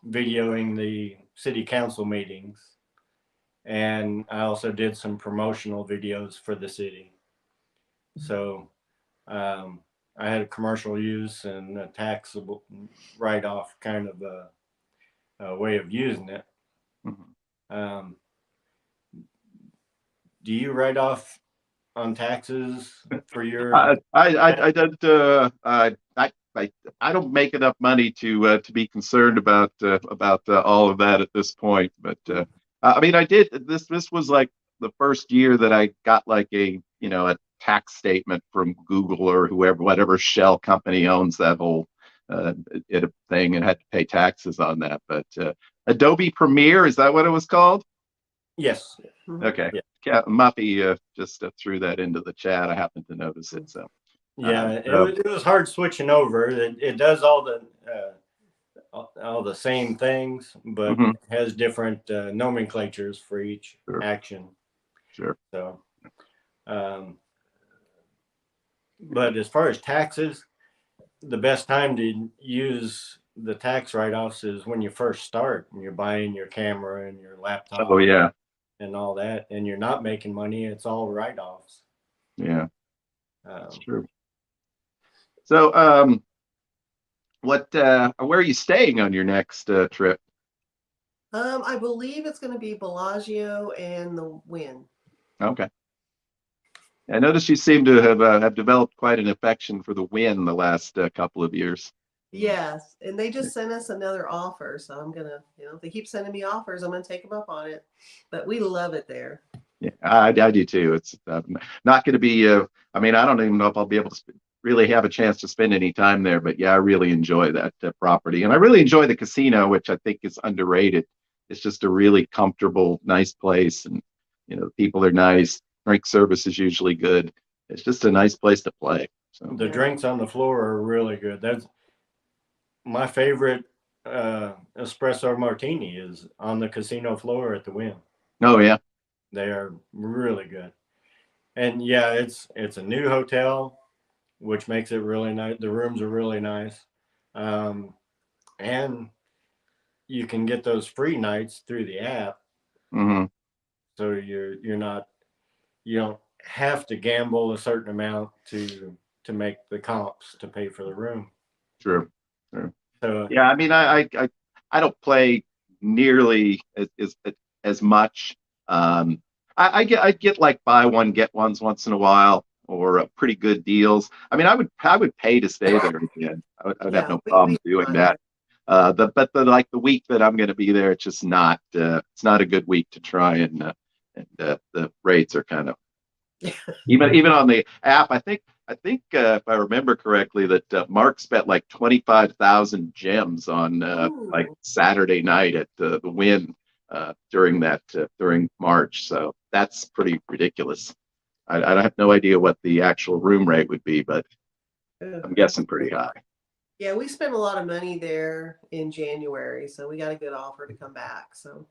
videoing the city council meetings, and I also did some promotional videos for the city. So I had a commercial use and a taxable write-off kind of a way of using it. Mhm. Do you write off on taxes for your? I don't. I don't make enough money to be concerned about all of that at this point. But I mean, I did this. This was like the first year that I got like a tax statement from Google or whoever, whatever shell company owns that whole thing, and had to pay taxes on that. But Adobe Premiere, is that what it was called? Yes. Okay. Yeah. Muffy just threw that into the chat. I happened to notice it. So Yeah, it was hard switching over. It does all the same things, but mhm, has different nomenclatures for each sure, action. sure. So, but as far as taxes, the best time to use the tax write-offs is when you first start and you're buying your camera and your laptop Oh yeah, and all that, and you're not making money. It's all write-offs. yeah, that's Um, true. So where are you staying on your next trip? I believe it's going to be Bellagio and the Wynn. Okay. I noticed you seem to have developed quite an affection for the Win the last couple of years. Yes, and they just sent us another offer, so I'm gonna, if they keep sending me offers, I'm gonna take them up on it. But we love it there. Yeah, I do too. It's not going to be. I mean, I don't even know if I'll be able to really have a chance to spend any time there. But yeah, I really enjoy that property, and I really enjoy the casino, which I think is underrated. It's just a really comfortable, nice place, and the people are nice. Drink service is usually good. It's just a nice place to play. So the drinks on the floor are really good. That's my favorite espresso martini is on the casino floor at the Wynn. oh yeah, They are really good. And yeah, it's a new hotel, which makes it really nice. The rooms are really nice. And you can get those free nights through the app. hmm So you don't have to gamble a certain amount to make the comps to pay for the room. true, true. So Yeah, I mean, I don't play nearly as much. I get like buy one get ones once in a while, or pretty good deals. I mean, I would pay to stay there again. I would have Yeah, no we problem have doing fun. that. The week that I'm going to be there, it's just not it's not a good week to try, and the rates are kind of even on the app. I think if I remember correctly, that Mark spent like 25,000 gems on like Ooh. Saturday night at the Win during March. So that's pretty ridiculous. I have no idea what the actual room rate would be, but Ugh, I'm guessing pretty high. Yeah, we spent a lot of money there in January, so we got a good offer to come back. So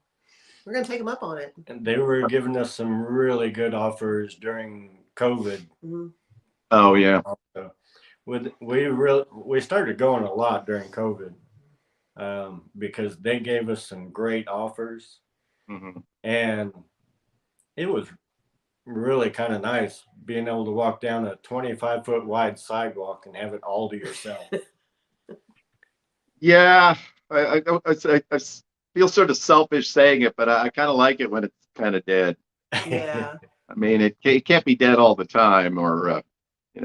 we're gonna take them up on it. and they were giving us some really good offers during COVID. Mhm. Oh yeah, Also. we started going a lot during COVID, because they gave us some great offers, Mhm. and it was really kind of nice being able to walk down a 25-foot wide sidewalk and have it all to yourself. Yeah, I feel sort of selfish saying it, but I kind of like it when it's kind of dead. Yeah. I mean, it can't be dead all the time, or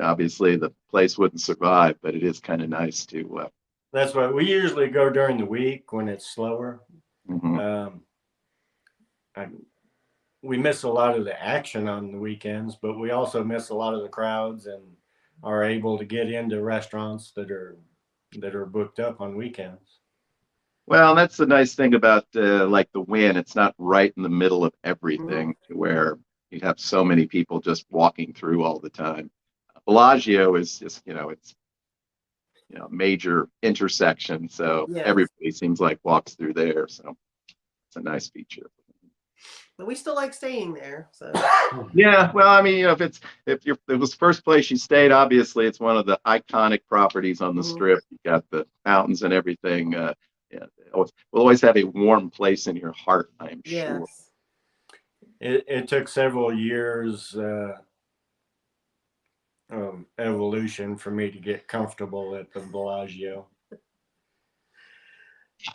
obviously the place wouldn't survive. But it is kind of nice to. That's why we usually go during the week when it's slower. Mhm. I, we miss a lot of the action on the weekends, but we also miss a lot of the crowds and are able to get into restaurants that are booked up on weekends. Well, that's the nice thing about like the Wynn. It's not right in the middle of Mhm. everything, where you have so many people just walking through all the time. Bellagio is just, it's major intersection, so Yes. everybody seems like walks through there. So it's a nice feature. But we still like staying there. So Yeah, well, I mean, if it was the first place you stayed, obviously it's one of the iconic properties on the Mhm. Strip. You got the mountains and everything. Yeah, we'll always have a warm place in your heart, I'm sure. yes. It took several years of evolution for me to get comfortable at the Bellagio.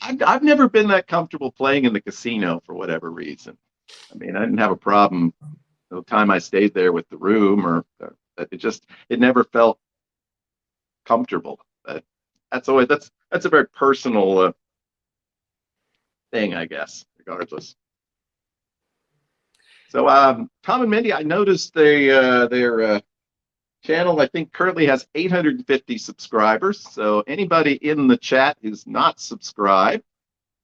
I've never been that comfortable playing in the casino for whatever reason. I mean, I didn't have a problem the time I stayed there with the room, or it never felt comfortable. That's a very personal thing, I guess, regardless. So, Tom and Mindy, I noticed their channel, I think, currently has 850 subscribers. So anybody in the chat who's not subscribed,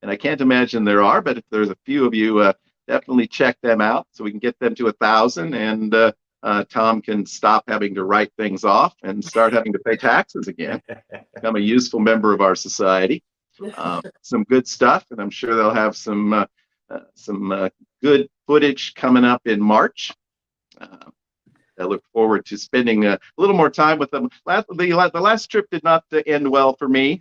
and I can't imagine there are, but if there's a few of you, definitely check them out so we can get them to 1,000, and Tom can stop having to write things off and start having to pay taxes again. Become a useful member of our society. Some good stuff, and I'm sure they'll have some good footage coming up in March. I look forward to spending a little more time with them. The last trip did not end well for me.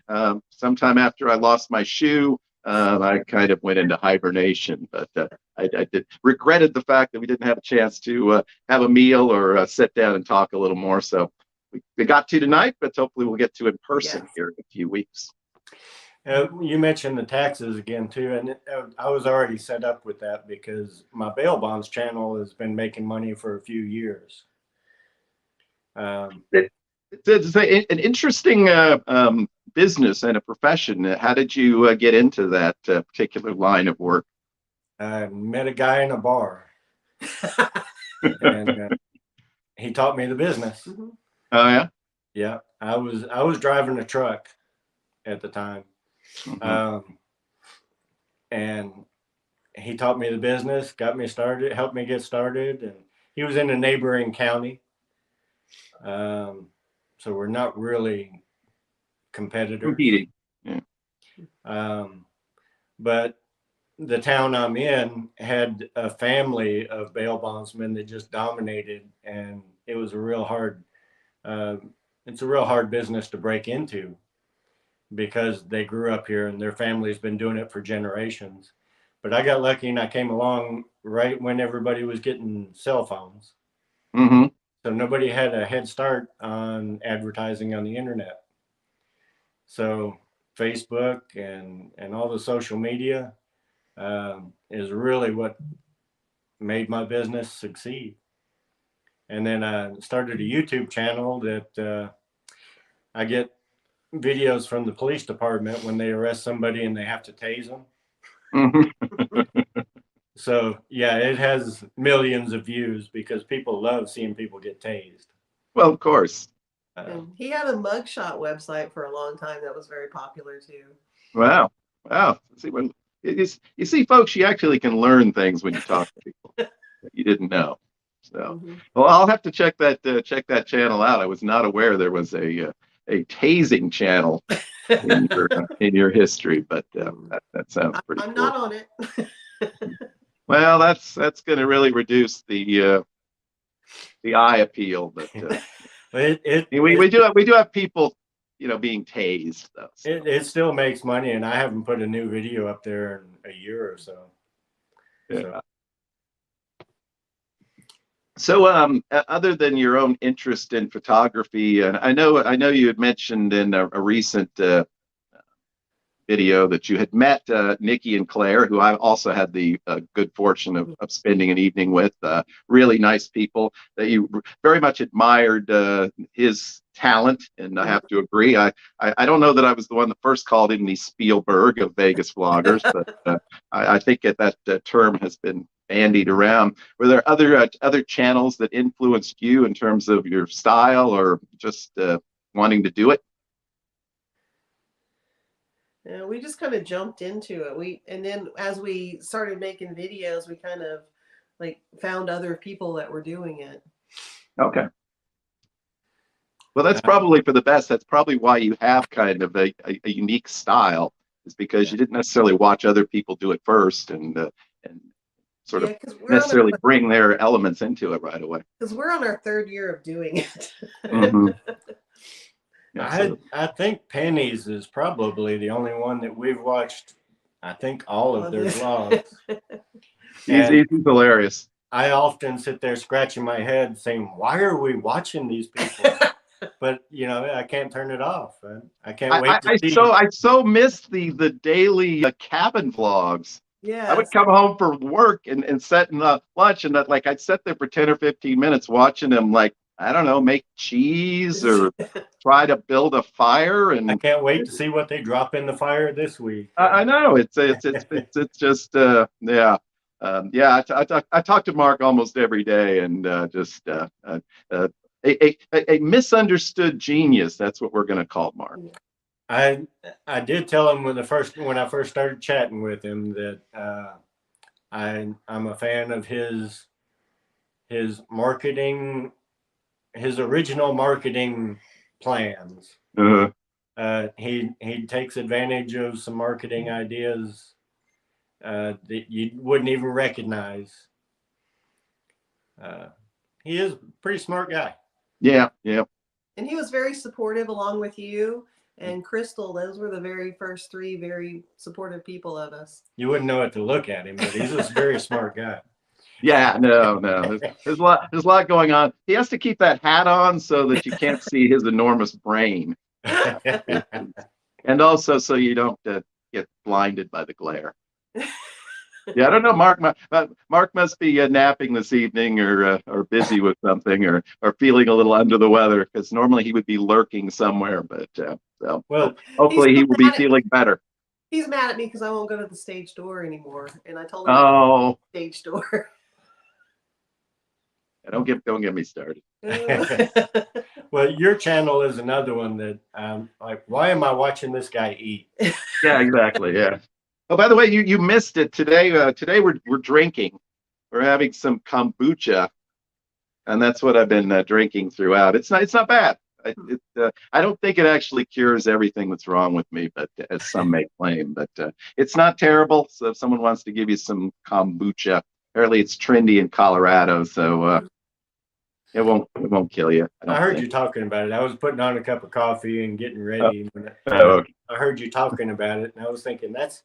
Sometime after I lost my shoe, I kind of went into hibernation. But I regretted the fact that we didn't have a chance to have a meal or sit down and talk a little more. So we got to tonight, but hopefully we'll get to in person Yes. here in a few weeks. You mentioned the taxes again too, and I was already set up with that because my bail bonds channel has been making money for a few years. It's an interesting business and a profession. How did you get into that particular line of work? I met a guy in a bar, and he taught me the business. Mhm. Oh yeah. Yeah, I was driving a truck at the time. Mhm. And he taught me the business, got me started, helped me get started, and he was in a neighboring county. So we're not really competitors. Competing. Yeah. But the town I'm in had a family of bail bondsmen that just dominated, and it was a real hard. It's a real hard business to break into because they grew up here and their family's been doing it for generations. But I got lucky and I came along right when everybody was getting cell phones. Mm-hmm. So nobody had a head start on advertising on the internet. So Facebook and all the social media is really what made my business succeed. And then I started a YouTube channel that I get videos from the police department when they arrest somebody and they have to tase them. Mm-hmm. So yeah, it has millions of views because people love seeing people get tased. Well, of course. And he had a mugshot website for a long time that was very popular too. Wow. Wow. See, when you see, folks, you actually can learn things when you talk to people that you didn't know. So, well, I'll have to check that channel out. I was not aware there was a tasing channel in your history, but that sounds pretty I'm cool. not on it. Well, that's going to really reduce the eye appeal, but We do have people, being tased though. So. It still makes money, and I haven't put a new video up there in a year or so. Yeah. So, other than your own interest in photography, and I know you had mentioned in a recent video that you had met Nikki and Claire, who I also had the good fortune of spending an evening with. Really nice people that you very much admired his talent, and I have to agree. I don't know that I was the one that first called him the Spielberg of Vegas vloggers, but I think that term has been bandied around. Were there other channels that influenced you in terms of your style or just wanting to do it? Yeah, we just kind of jumped into it. And then as we started making videos, we kind of like found other people that were doing it. Okay. Well, that's probably for the best. That's probably why you have kind of a unique style, is because you didn't necessarily watch other people do it first and sort of necessarily bring their elements into it right away. Because we're on our 3rd year of doing it. Mm-hmm. I think Penny's is probably the only one that we've watched. I think all of their vlogs. He's hilarious. I often sit there scratching my head saying, why are we watching these people? But I can't turn it off. I can't wait to see. I so missed the daily cabin vlogs. Yeah, I would come home from work and set in lunch, and I'd sit there for 10 or 15 minutes watching them, like, I don't know, make cheese or try to build a fire. And I can't wait to see what they drop in the fire this week. I know it's just yeah. I talk to Mark almost every day, and just a misunderstood genius. That's what we're going to call Mark. I did tell him when I first started chatting with him that I'm a fan of his marketing, his original marketing plans. He takes advantage of some marketing ideas that you wouldn't even recognize. He is a pretty smart guy. Yeah. And he was very supportive along with you and Crystal. Those were the very first 3 very supportive people of us. You wouldn't know it to look at him, but he's a very smart guy. Yeah, no. There's a lot going on. He has to keep that hat on so that you can't see his enormous brain, and also so you don't get blinded by the glare. Yeah, I don't know. Mark must be napping this evening, or busy with something, or feeling a little under the weather, because normally he would be lurking somewhere. But well, hopefully he will be feeling better. He's mad at me because I won't go to the stage door anymore, and I told him to go to the stage door. Don't get me started. Well, your channel is another one that like, why am I watching this guy eat? Yeah, exactly. Yeah. Oh, by the way, you missed it today. Today we're drinking. We're having some kombucha, and that's what I've been drinking throughout. It's not bad. I don't think it actually cures everything that's wrong with me, but as some may claim. But it's not terrible. So if someone wants to give you some kombucha, apparently it's trendy in Colorado, so it won't kill you. I heard you talking about it. I was putting on a cup of coffee and getting ready. Okay. I heard you talking about it, and I was thinking that's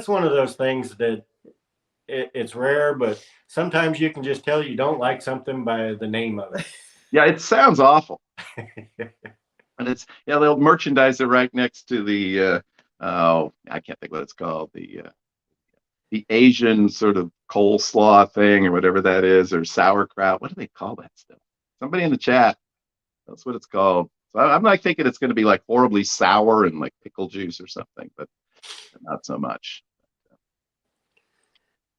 one of those things that it's rare, but sometimes you can just tell you don't like something by the name of it. Yeah, it sounds awful. And it's they'll merchandise it right next to the I can't think what it's called, the Asian sort of coleslaw thing or whatever that is, or sauerkraut. What do they call that stuff? Somebody in the chat. That's what it's called. So I'm not thinking it's going to be like horribly sour and like pickle juice or something, but not so much.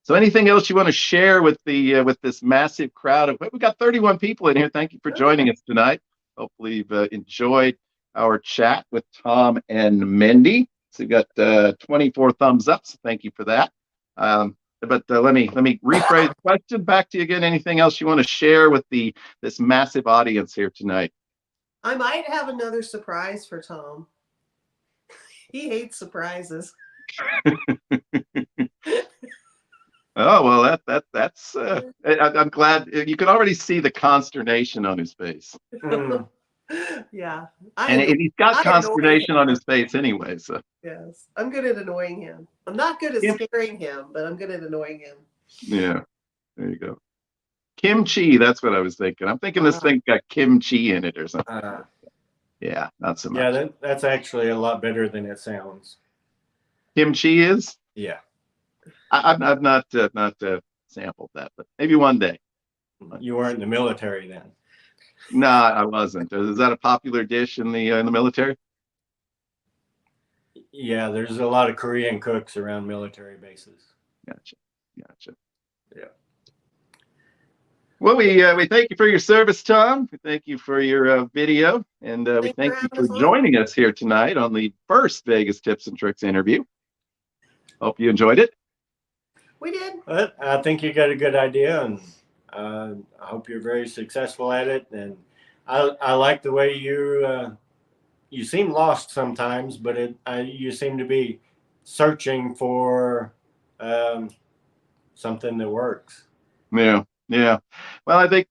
So anything else you want to share with with this massive crowd of, we got 31 people in here. Thank you for joining us tonight. Hopefully you've enjoyed our chat with Tom and Mindy. So we got 24 thumbs up. So thank you for that. But let me rephrase the question back to you again. Anything else you want to share with this massive audience here tonight? I might have another surprise for Tom. He hates surprises. Oh, well, that's I'm glad you can already see the consternation on his face. Yeah. And he's got I annoy consternation him. on his face anyway. So Yes. I'm good at annoying him. I'm not good at Kim- scaring him, but I'm good at annoying him. yeah, there you go. Kimchi, that's what I was thinking. I'm thinking this thing got kimchi in it or something. Yeah, not so much. Yeah, that's actually a lot better than it sounds. Kimchi is? Yeah. I've not sampled that, but maybe one day. You weren't in the military then. No, I wasn't. Is that a popular dish in the military? Yeah, there's a lot of Korean cooks around military bases. Gotcha. Yeah. Well, we thank you for your service, Tom. We thank you for your video, and we Thanks for thank you having for us on. joining us here tonight on the first Vegas Tips and Tricks interview. Hope you enjoyed it. We did. But I think you got a good idea, and I hope you're very successful at it. And I like the way you seem lost sometimes, but you seem to be searching for something that works. Yeah. Well, I think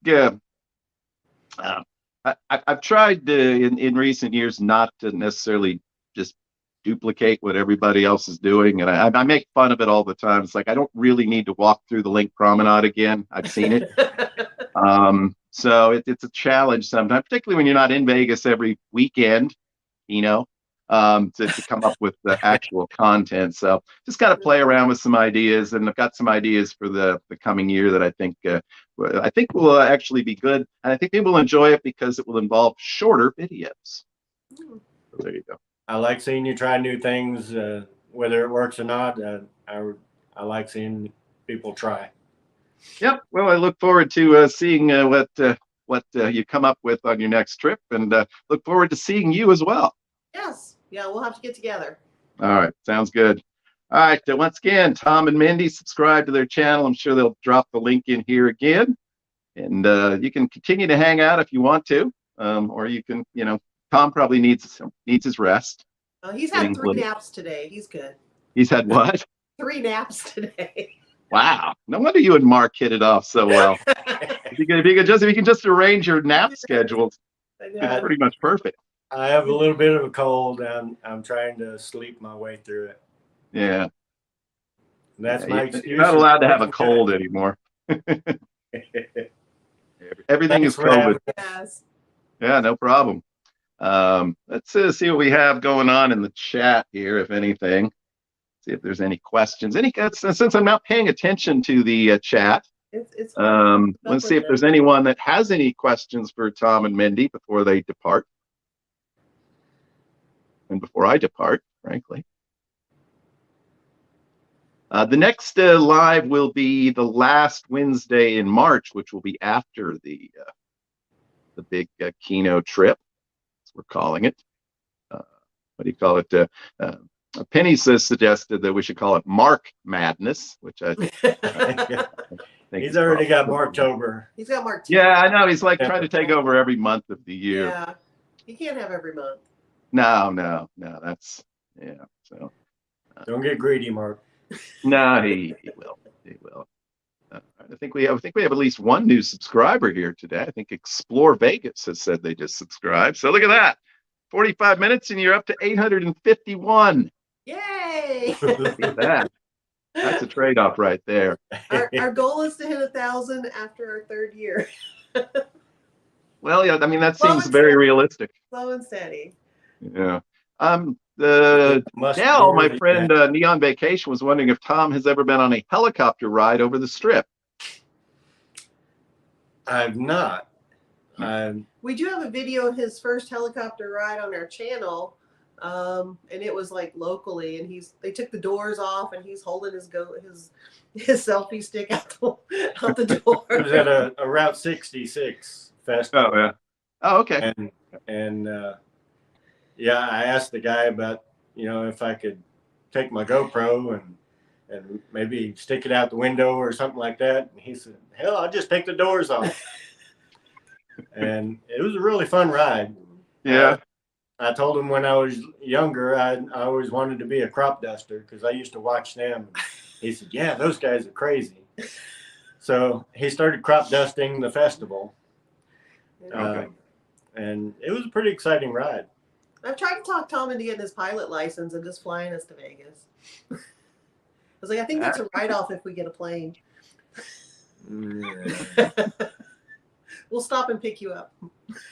I've tried in recent years not to necessarily just duplicate what everybody else is doing, and I make fun of it all the time. It's like I don't really need to walk through the Link Promenade again. I've seen it. So it's a challenge sometimes, particularly when you're not in Vegas every weekend, to come up with the actual content. So just got to play around with some ideas, and I've got some ideas for the coming year that I think will actually be good, and I think people will enjoy it because it will involve shorter videos. So there you go. I like seeing you try new things, whether it works or not. I like seeing people try. Yep. Well, I look forward to seeing what you come up with on your next trip, and look forward to seeing you as well. Yes. Yeah, we'll have to get together. All right. Sounds good. All right. Once again, Tom and Mindy, subscribe to their channel. I'm sure they'll drop the link in here again, and you can continue to hang out if you want to, or you can, Tom probably needs his rest. He's had 3 naps today. He's good. He's had what? 3 naps today. Wow. No wonder you and Mark hit it off so well. if you can just arrange your nap schedules, it's pretty much perfect. I have a little bit of a cold, and I'm trying to sleep my way through it. Yeah. That's my excuse. You're not allowed to have a cold anymore. Everything is COVID. Yes. Yeah, no problem. Let's see what we have going on in the chat here, if anything. See if there's any questions. Since I'm not paying attention to the chat, let's see if there's anyone that has any questions for Tom and Mindy before they depart. And before I depart, frankly. The next live will be the last Wednesday in March, which will be after the big Keno trip, as we're calling it. What do you call it? Penny suggested that we should call it Mark Madness, which I think he's already got Marktober. He's got Mark. Yeah, I know. He's like trying to take over every month of the year. Yeah, he can't have every month. No. That's So don't get greedy, Mark. No, he will. He will. I think we have at least one new subscriber here today. I think Explore Vegas has said they just subscribed. So look at that. 45 minutes and you're up to 851. Yay! Look at that. That's a trade-off right there. Our goal is to hit 1,000 after our 3rd year. Well, yeah, I mean that seems very realistic. Slow and steady. Yeah. Nell, my friend Neon Vacation, was wondering if Tom has ever been on a helicopter ride over the Strip. I've not. We do have a video of his first helicopter ride on our channel, and it was like locally, and they took the doors off, and he's holding his selfie stick out the door. It was at a Route 66 festival. Oh yeah. Oh okay. And yeah, I asked the guy about if I could take my GoPro and maybe stick it out the window or something like that. And he said, "Hell, I'll just take the doors off." And it was a really fun ride. Yeah. I told him when I was younger, I always wanted to be a crop duster because I used to watch them. He said, "Yeah, those guys are crazy." So he started crop dusting the festival. Okay. and it was a pretty exciting ride. I've tried to talk Tom into getting his pilot license and just flying us to Vegas. I was like, I think that's a write-off if we get a plane. We'll stop and pick you up.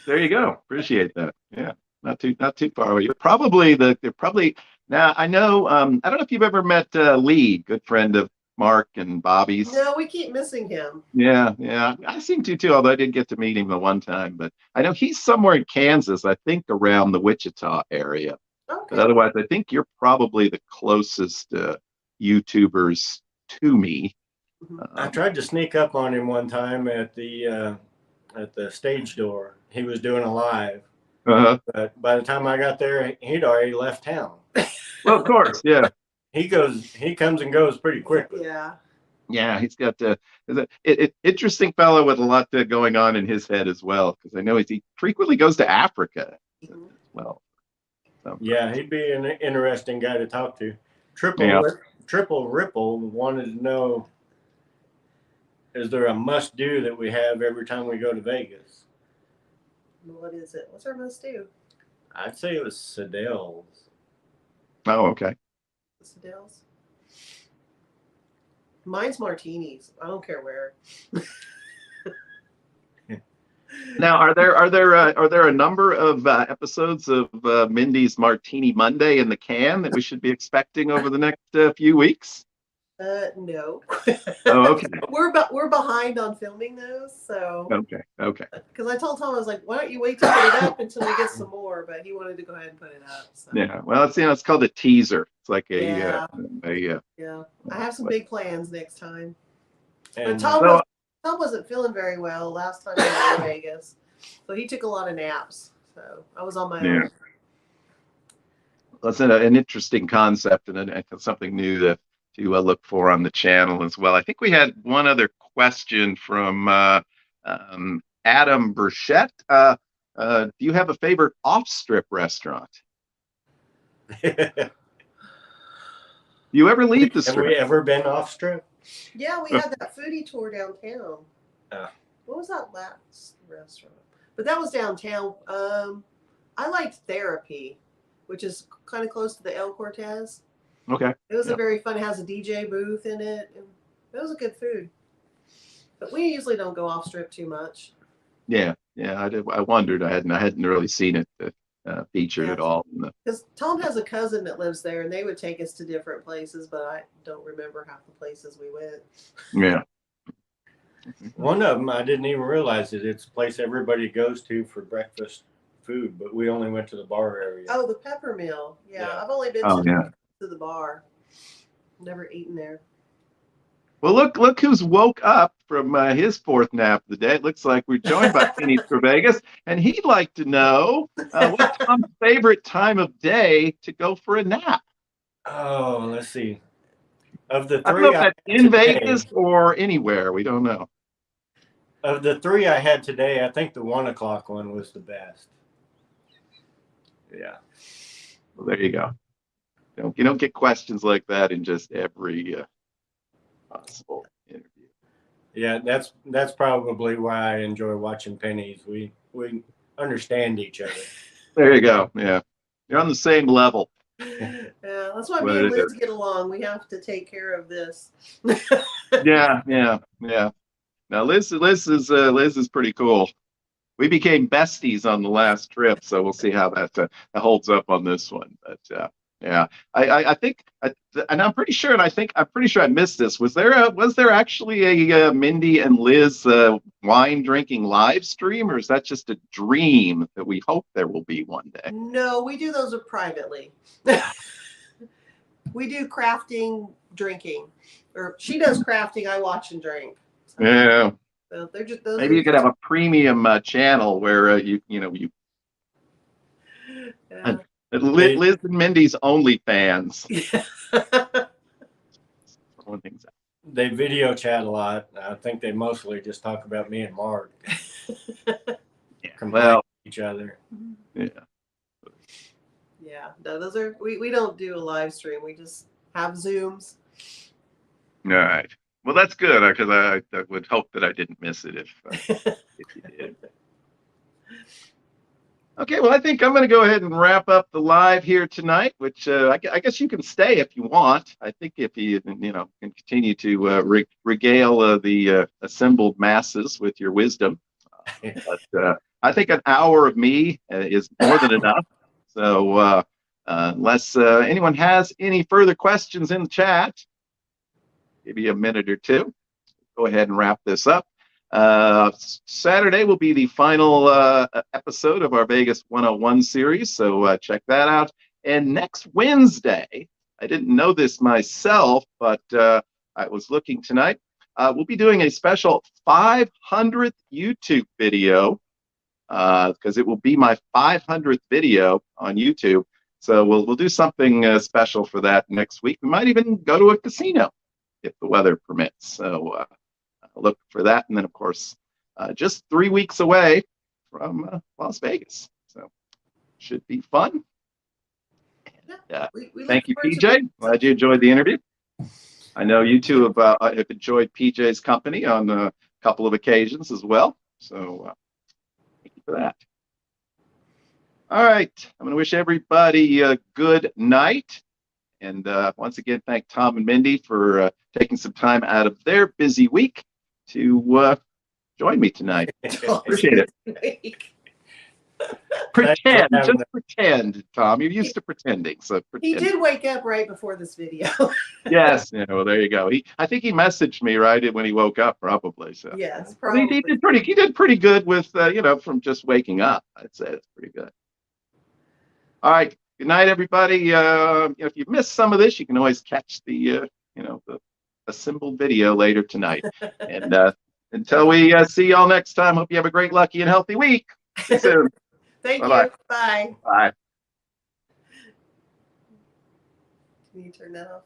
There you go. Appreciate that. Yeah, not too far away. You're probably they're probably now. I know. I don't know if you've ever met Lee, good friend of Mark and Bobby's. No, we keep missing him. Yeah, yeah. I seem to too, although I did get to meet him the one time. But I know he's somewhere in Kansas, I think around the Wichita area. Okay. But otherwise, I think you're probably the closest YouTubers to me. I tried to sneak up on him one time at the stage door. He was doing a live. But by the time I got there, he'd already left town. Well, of course, yeah. He comes and goes pretty quickly. Yeah. Yeah, he's got interesting fellow with a lot going on in his head as well, because I know he frequently goes to Africa as well. So, yeah, he'd be an interesting guy to talk to. Triple Ripple wanted to know, is there a must-do that we have every time we go to Vegas? What is it? What's our must-do? I'd say it was Sedell's. Oh, okay. Sedell's? Mine's martinis. I don't care where. Now, are there a number of episodes of Mindy's Martini Monday in the can that we should be expecting over the next few weeks? No. Oh, okay. We're behind on filming those, so. Okay. Because I told Tom, I was like, why don't you wait to put it up until we get some more? But he wanted to go ahead and put it up. So. Yeah. Well, it's called a teaser. It's like Yeah. I have some big plans next time. And But Tom wasn't feeling very well last time we were in Vegas, so he took a lot of naps. So I was on my own. That's an interesting concept and something new to look for on the channel as well. I think we had one other question from Adam Burchett. Do you have a favorite off-strip restaurant? Do you ever leave the strip? Have we ever been off strip? Yeah, we had that foodie tour downtown. What was that last restaurant? But that was downtown. I liked Therapy, which is kind of close to the El Cortez. Okay. It was a very fun. It has a DJ booth in it. And it was a good food. But we usually don't go off strip too much. Yeah. I wondered. I hadn't really seen it featured at all. Because Tom has a cousin that lives there, and they would take us to different places, but I don't remember half the places we went. Yeah. One of them, I didn't even realize it. It's a place everybody goes to for breakfast food, but we only went to the bar area. Oh, the Pepper Mill. Yeah. I've only been to the bar. Never eaten there. Well, look who's woke up from his fourth nap of the day. It looks like we're joined by Penny for Vegas, and he'd like to know what's Tom's favorite time of day to go for a nap. Oh, let's see. Of the three, I don't know if that's in Vegas or anywhere. We don't know. Of the three I had today, I think the 1 o'clock one was the best. Yeah. Well, there you go. You don't get questions like that in just every possible interview. Yeah, that's probably why I enjoy watching Penny's. We understand each other. There you go. Yeah, you're on the same level. Yeah, that's why me and Liz get along. We have to take care of this. Yeah. Now Liz is pretty cool. We became besties on the last trip, so we'll see how that holds up on this one. But yeah, I think, and I'm pretty sure, I missed this. Was there actually a Mindy and Liz wine drinking live stream, or is that just a dream that we hope there will be one day? No, we do those privately. We do crafting, drinking, or she does crafting. I watch and drink. So, yeah. So they're just those. Maybe you could have a premium channel where you. Yeah. Liz and Mindy's OnlyFans. They video chat a lot. I think they mostly just talk about me and Mark. Each other. Yeah. Yeah. No, those are we don't do a live stream. We just have Zooms. All right. Well, that's good because I would hope that I didn't miss it if you did. Okay, well, I think I'm going to go ahead and wrap up the live here tonight, which I guess you can stay if you want. I think if you can continue to regale the assembled masses with your wisdom. But I think an hour of me is more than enough. So unless anyone has any further questions in the chat, maybe a minute or two, go ahead and wrap this up. Saturday will be the final episode of our Vegas 101 series, so check that out. And next Wednesday, I didn't know this myself, but I was looking tonight. We'll be doing a special 500th YouTube video because it will be my 500th video on YouTube. So we'll do something special for that next week. We might even go to a casino if the weather permits. So look for that. And then, of course, just 3 weeks away from Las Vegas. So should be fun. We thank you, look forward PJ. Glad you enjoyed the interview. I know you two have enjoyed PJ's company on a couple of occasions as well. So thank you for that. All right. I'm going to wish everybody a good night. And once again, thank Tom and Mindy for taking some time out of their busy week to join me tonight. Appreciate it. Pretend, just pretend, Tom. You're used to pretending, so pretend. He did wake up right before this video. Yes, well, there you go. I think he messaged me right when he woke up, probably. So yes, probably. He did pretty good with from just waking up. I'd say it's pretty good. All right. Good night, everybody. If you missed some of this, you can always catch the assembled video later tonight. And until we see y'all next time, hope you have a great, lucky, and healthy week. See you soon. Thank Bye-bye. you. Bye. Bye. Can you turn that off?